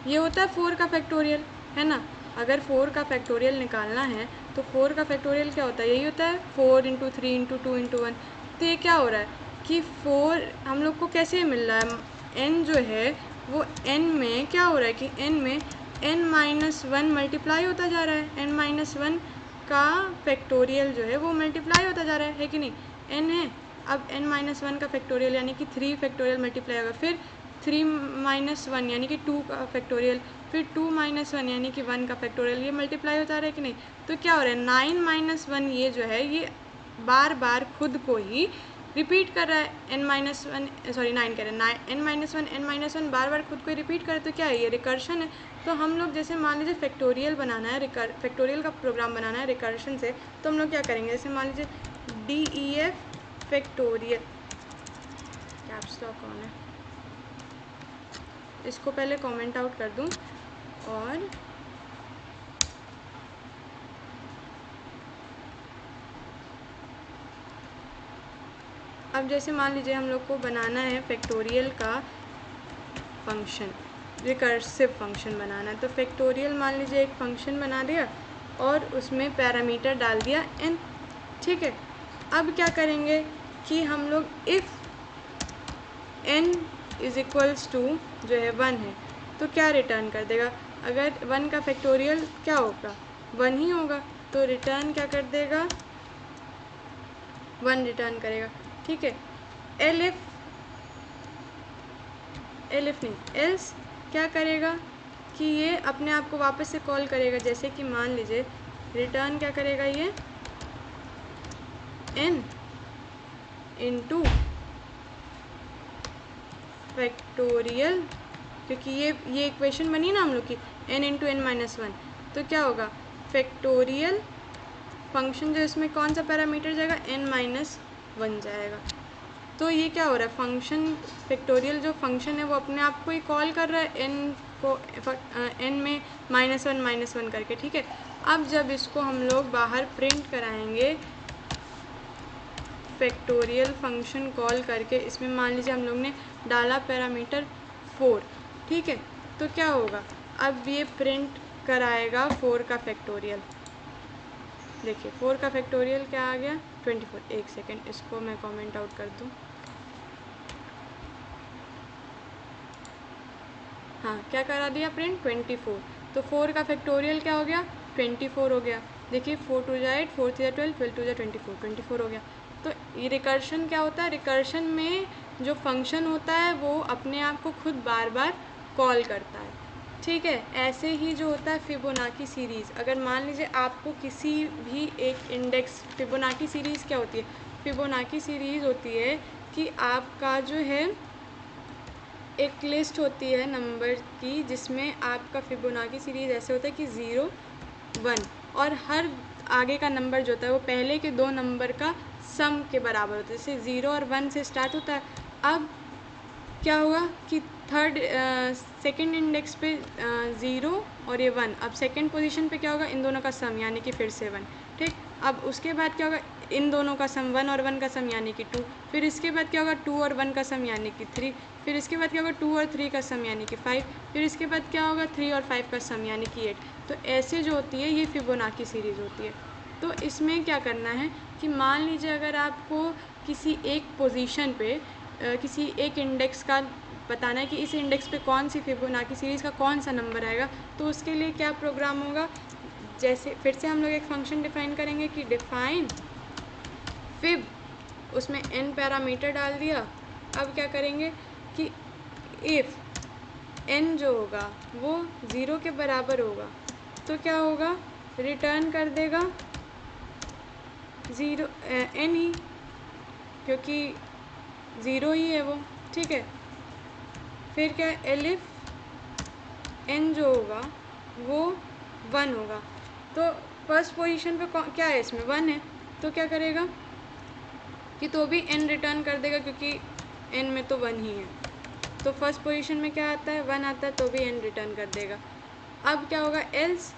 ये होता है 4 का फैक्टोरियल, है ना। अगर 4 का फैक्टोरियल निकालना है तो 4 का फैक्टोरियल क्या होता है, यही होता है 4 इंटू 3 इंटू 2 इंटू 1। तो ये क्या हो रहा है कि 4 हम लोग को कैसे मिल रहा है, n जो है वो n में क्या हो रहा है कि n में n-1 मल्टीप्लाई होता जा रहा है। n-1 का फैक्टोरियल जो है वो मल्टीप्लाई होता जा रहा है कि नहीं। n है, अब n-1 का फैक्टोरियल यानी कि 3 फैक्टोरियल मल्टीप्लाई होगा, फिर 3-1 यानी कि 2 का फैक्टोरियल, फिर 2-1 यानी कि 1 का फैक्टोरियल, ये मल्टीप्लाई होता रहा है कि नहीं। तो क्या हो रहा है, 9-1 ये जो है ये बार बार खुद को ही रिपीट कर रहा है। n-1 कह रहे हैं n-1 बार बार खुद को रिपीट करे, तो क्या है, ये रिकर्शन है। तो हम लोग जैसे मान लीजिए फैक्टोरियल बनाना है, फैक्टोरियल का प्रोग्राम बनाना है रिकर्शन से, तो हम लोग क्या करेंगे, जैसे मान लीजिए DEF factorial, caps lock on है, इसको पहले कमेंट आउट कर दूं। और अब जैसे मान लीजिए हम लोग को बनाना है फैक्टोरियल का फंक्शन, रिकर्सिव फंक्शन बनाना है, तो फैक्टोरियल मान लीजिए एक फंक्शन बना दिया और उसमें पैरामीटर डाल दिया n। ठीक है, अब क्या करेंगे कि हम लोग if n is equals to जो है 1 है तो क्या रिटर्न कर देगा, अगर 1 का फैक्टोरियल क्या होगा, 1 ही होगा, तो रिटर्न क्या कर देगा, 1 रिटर्न करेगा। ठीक है, एल्स क्या करेगा कि ये अपने आप को वापस से कॉल करेगा, जैसे कि मान लीजिए रिटर्न क्या करेगा, ये n इंटू फैक्टोरियल, क्योंकि ये इक्वेशन बनी ना हम लोग की n इंटू n-1, तो क्या होगा फैक्टोरियल फंक्शन जो इसमें कौन सा पैरामीटर जाएगा, n-1 जाएगा। तो ये क्या हो रहा है, फंक्शन फैक्टोरियल जो फंक्शन है वो अपने आप को ही कॉल कर रहा है n को n में -1 करके। ठीक है, अब जब इसको हम लोग बाहर प्रिंट कराएंगे फैक्टोरियल फंक्शन कॉल करके, इसमें मान लीजिए हम लोग ने डाला पैरामीटर 4, ठीक है, तो क्या होगा, अब ये प्रिंट कराएगा 4 का फैक्टोरियल। देखिए 4 का फैक्टोरियल क्या आ गया, 24। एक सेकेंड, इसको मैं कमेंट आउट कर दूँ। हाँ, क्या करा दिया प्रिंट, 24। तो 4 का फैक्टोरियल क्या हो गया, 24 हो गया। देखिए 4 2 जा 8, 4 3 12, 12 2 जा 24 हो गया। तो ये रिकर्शन क्या होता है, रिकर्शन में जो फंक्शन होता है वो अपने आप को खुद बार बार कॉल करता है। ठीक है, ऐसे ही जो होता है फिबोनाची सीरीज़, अगर मान लीजिए आपको किसी भी एक इंडेक्स, फिबोनाची सीरीज़ क्या होती है, फिबोनाची सीरीज़ होती है कि आपका जो है एक लिस्ट होती है नंबर की, जिसमें आपका फिबोनाची सीरीज़ ऐसे होता है कि 0 1 और हर आगे का नंबर जो होता है वो पहले के 2 नंबर का सम के बराबर होता है। जैसे 0 और 1 से स्टार्ट होता है, अब क्या होगा कि सेकंड इंडेक्स पे 0 और ये 1, अब सेकंड पोजीशन पे क्या होगा, इन दोनों का सम यानी कि फिर से 1। ठीक, अब उसके बाद क्या होगा, इन दोनों का सम 1 और 1 का सम यानी कि 2, फिर इसके बाद क्या होगा 2 और 1 का सम यानी कि 3, फिर इसके बाद क्या होगा 2 और 3 का सम यानी कि 5, फिर इसके बाद क्या होगा 3 और 5 का सम यानी कि 8। तो ऐसे जो होती है ये फिबोनाची सीरीज़ होती है। तो इसमें क्या करना है कि मान लीजिए अगर आपको किसी एक पोजीशन पे किसी एक इंडेक्स का बताना है कि इस इंडेक्स पे कौन सी फिबोनाची सीरीज़ का कौन सा नंबर आएगा, तो उसके लिए क्या प्रोग्राम होगा, जैसे फिर से हम लोग एक फंक्शन डिफ़ाइन करेंगे कि डिफ़ाइन फिब, उसमें n पैरामीटर डाल दिया। अब क्या करेंगे कि इफ़ n जो होगा वो 0 के बराबर होगा तो क्या होगा, रिटर्न कर देगा 0 n ही, क्योंकि 0 ही है वो, ठीक है। फिर क्या, एलिफ n जो होगा वो 1 होगा। तो फर्स्ट पोजीशन पे क्या है, इसमें 1 है, तो क्या करेगा कि तो भी n रिटर्न कर देगा, क्योंकि n में तो 1 ही है। तो फर्स्ट पोजीशन में क्या आता है, 1 आता है, तो भी n रिटर्न कर देगा। अब क्या होगा, एल्स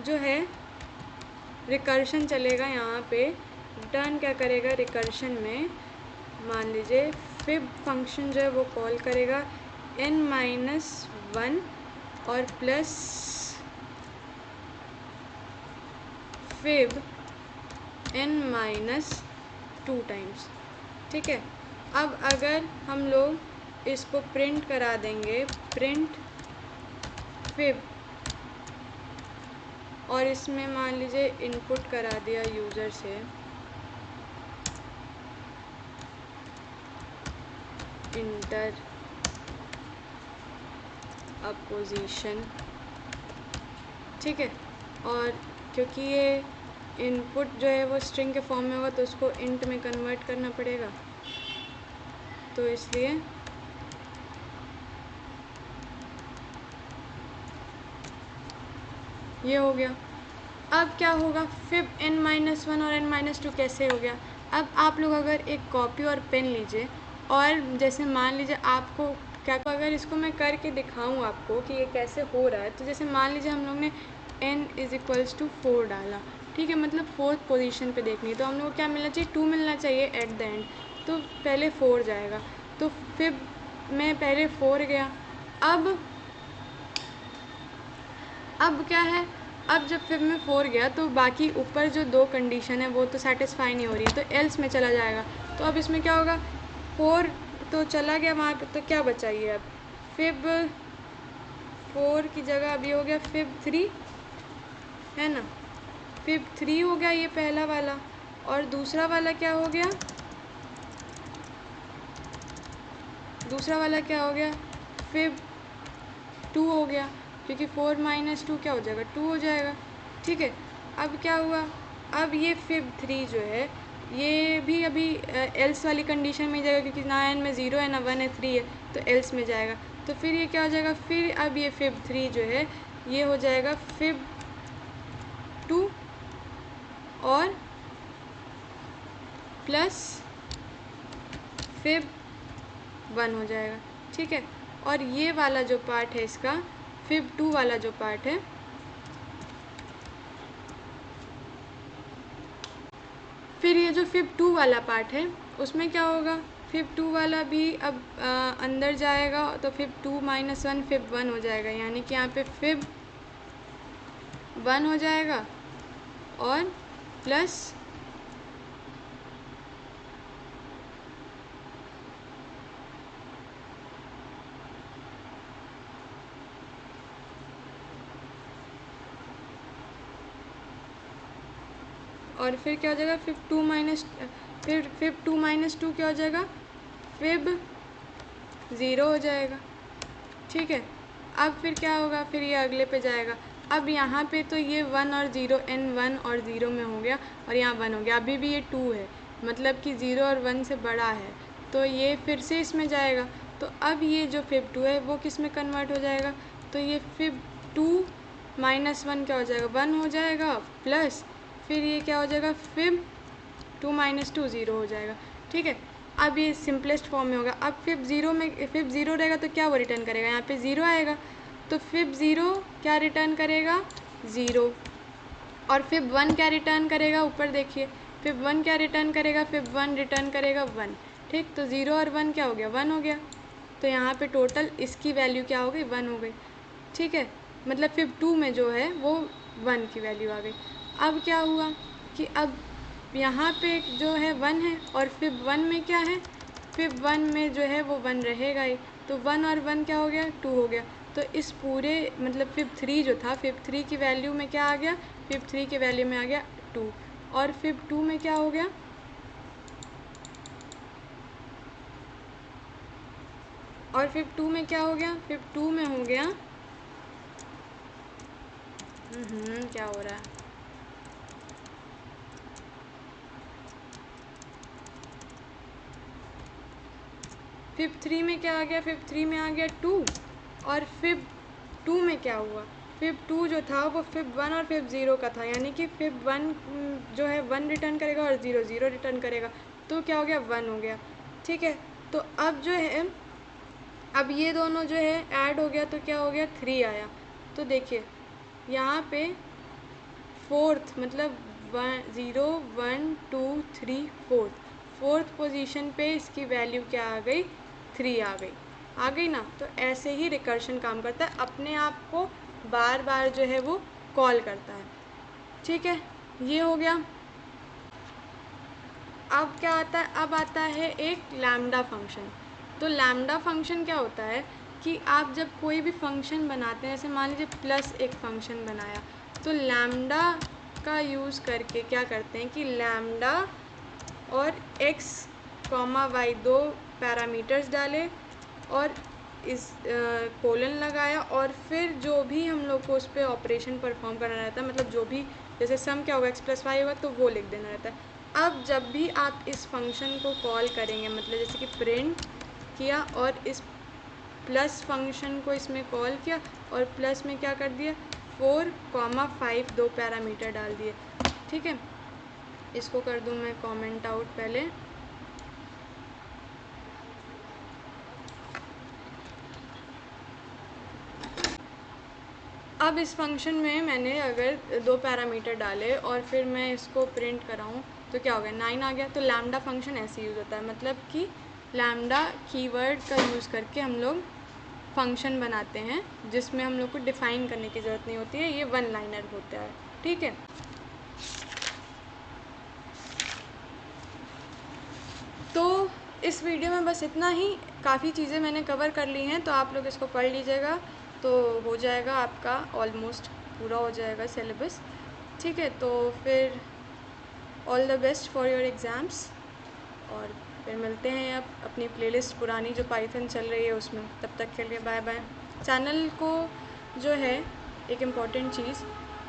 जो है रिकर्शन चलेगा यहाँ पे, रिटर्न क्या करेगा रिकर्शन में, मान लीजिए फिब फंक्शन जो है वो कॉल करेगा n-1 और प्लस फिब n-2 टाइम्स, ठीक है। अब अगर हम लोग इसको प्रिंट करा देंगे, प्रिंट फिब, और इसमें मान लीजिए इनपुट करा दिया यूज़र से इंटर अ पोजीशन, ठीक है। और क्योंकि ये इनपुट जो है वो स्ट्रिंग के फॉर्म में होगा तो उसको इंट में कन्वर्ट करना पड़ेगा, तो इसलिए ये हो गया। अब क्या होगा, फिब n-1 और n-2 कैसे हो गया। अब आप लोग अगर एक कॉपी और पेन लीजिए, और जैसे मान लीजिए आपको क्या, अगर इसको मैं करके दिखाऊं आपको कि ये कैसे हो रहा है, तो जैसे मान लीजिए हम लोग ने n = 4 डाला, ठीक है, मतलब फोर्थ पोजीशन पे देखनी है, तो हम लोग को क्या मिलना चाहिए, 2 मिलना चाहिए एट द एंड, तो पहले 4 जाएगा, तो फिब में पहले 4 गया। अब क्या है, अब जब फिब में 4 गया तो बाकी ऊपर जो 2 कंडीशन है वो तो सेटिस्फाई नहीं हो रही है, तो एल्स में चला जाएगा। तो अब इसमें क्या होगा, 4 तो चला गया वहाँ पे, तो क्या बचा ये, अब फिब 4 की जगह अब ये हो गया फिब 3, है ना, फिब 3 हो गया ये पहला वाला, और दूसरा वाला क्या हो गया, दूसरा वाला क्या हो गया, फिब 2 हो गया, क्योंकि 4 - 2 क्या हो जाएगा, 2 हो जाएगा, ठीक है। अब क्या हुआ, अब ये फिब 3 जो है ये भी अभी एल्स वाली कंडीशन में जाएगा, क्योंकि ना n में 0 है ना 1 है, 3 है, तो एल्स में जाएगा। तो फिर ये क्या हो जाएगा, फिर अब ये फिब 3 जो है ये हो जाएगा फिब 2 और प्लस फिब 1 हो जाएगा, ठीक है। और ये वाला जो पार्ट है इसका, फिब 2 वाला जो पार्ट है, फिर ये जो फिब 2 वाला पार्ट है उसमें क्या होगा, फिब 2 वाला भी अब अंदर जाएगा, तो फिब 2 - 1 फिब 1 हो जाएगा, यानी कि यहाँ पे फिब 1 हो जाएगा और प्लस और फिर क्या हो जाएगा, फिब 2 - 2 क्या हो जाएगा, फिब 0 हो जाएगा, ठीक है। अब फिर क्या होगा, फिर ये अगले पे जाएगा। अब यहाँ पे तो ये 1 और 0, n 1 और 0 में हो गया, और यहाँ 1 हो गया, अभी भी ये 2 है, मतलब कि 0 और 1 से बड़ा है, तो ये फिर से इसमें जाएगा। तो अब ये जो फिब 2 है वो किस में कन्वर्ट हो जाएगा, तो ये फिब 2 - 1 क्या हो जाएगा, 1 हो जाएगा, प्लस फिर ये क्या हो जाएगा, फिब 2 - 2 0 हो जाएगा, ठीक है। अब ये सिंपलेस्ट फॉर्म में होगा। अब फिब 0 रहेगा तो क्या वो रिटर्न करेगा, यहाँ पे 0 आएगा, तो फिब 0 क्या रिटर्न करेगा, 0, और फिब 1 क्या रिटर्न करेगा, ऊपर देखिए, फिब 1 क्या रिटर्न करेगा, फिब 1 रिटर्न करेगा 1, ठीक। तो 0 और 1 क्या हो गया, 1 हो गया, तो यहाँ पे टोटल इसकी वैल्यू क्या हो गई, 1 हो गई, ठीक है। मतलब फिब 2 में जो है वो 1 की वैल्यू आ गई। अब क्या हुआ कि अब यहाँ पे जो है 1 है, और फिब 1 में क्या है, फिब 1 में जो है वो 1 रहेगा ही, तो 1 और 1 क्या हो गया, 2 हो गया। तो इस पूरे मतलब फिब 3 जो था, फिब 3 की वैल्यू में क्या आ गया, फिब 3 की वैल्यू में आ गया 2, और फिब 2 में क्या हो गया, और फिब 2 में क्या हो गया, फिब 2 में हो गया क्या हो रहा है? फिब 3 में क्या आ गया? फिब 3 में आ गया 2। और फिब 2 में क्या हुआ? फिब 2 जो था वो फिब 1 और फिब 0 का था, यानी कि फिब 1 जो है 1 रिटर्न करेगा और 0 0 रिटर्न करेगा, तो क्या हो गया? 1 हो गया। ठीक है, तो अब जो है, अब ये दोनों जो है ऐड हो गया, तो क्या हो गया? 3 आया। तो देखिए यहाँ पे फोर्थ मतलब 0 1 2 3 फोर्थ पोजीशन पे इसकी वैल्यू क्या आ गई? 3 आ गई ना। तो ऐसे ही रिकर्शन काम करता है, अपने आप को बार बार जो है वो कॉल करता है। ठीक है, ये हो गया। अब क्या आता है? अब आता है एक लैम्डा फंक्शन। तो लैम्डा फंक्शन क्या होता है कि आप जब कोई भी फंक्शन बनाते हैं, जैसे मान लीजिए प्लस एक फंक्शन बनाया, तो लैम्डा का यूज़ करके क्या करते हैं कि लैम्डा और x, y दो पैरामीटर्स डाले और इस कोलन लगाया, और फिर जो भी हम लोग को उस पर ऑपरेशन परफॉर्म करना रहता है, मतलब जो भी, जैसे सम क्या होगा? x + y होगा, तो वो लिख देना रहता है। अब जब भी आप इस फंक्शन को कॉल करेंगे, मतलब जैसे कि प्रिंट किया और इस प्लस फंक्शन को इसमें कॉल किया और प्लस में क्या कर दिया? 4, 5 दो पैरामीटर डाल दिए। ठीक है, इसको कर दूँ मैं कमेंट आउट पहले। अब इस फंक्शन में मैंने अगर दो पैरामीटर डाले और फिर मैं इसको प्रिंट कराऊँ, तो क्या हो गया? 9 आ गया। तो लैम्डा फंक्शन ऐसे यूज़ होता है, मतलब कि लैम्डा कीवर्ड का यूज़ करके हम लोग फंक्शन बनाते हैं जिसमें हम लोग को डिफ़ाइन करने की ज़रूरत नहीं होती है, ये वन लाइनर होता है। ठीक है, तो इस वीडियो में बस इतना ही। काफ़ी चीज़ें मैंने कवर कर ली हैं, तो आप लोग इसको पढ़ लीजिएगा, तो हो जाएगा आपका ऑलमोस्ट पूरा हो जाएगा सिलेबस। ठीक है, तो फिर all the best for your exams, और फिर मिलते हैं अब अपनी प्लेलिस्ट पुरानी जो पाइथन चल रही है उसमें। तब तक के लिए बाय बाय। चैनल को जो है एक इम्पॉर्टेंट चीज़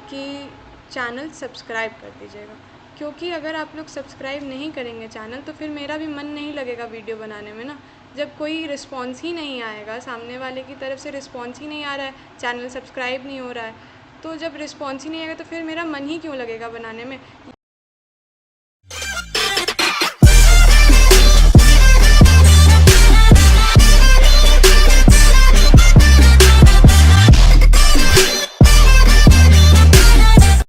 कि चैनल सब्सक्राइब कर दीजिएगा, क्योंकि अगर आप लोग सब्सक्राइब नहीं करेंगे चैनल, तो फिर मेरा भी मन नहीं लगेगा वीडियो बनाने में ना। जब कोई रिस्पॉन्स ही नहीं आएगा, सामने वाले की तरफ से रिस्पॉन्स ही नहीं आ रहा है, चैनल सब्सक्राइब नहीं हो रहा है, तो जब रिस्पॉन्स ही नहीं आएगा तो फिर मेरा मन ही क्यों लगेगा बनाने में।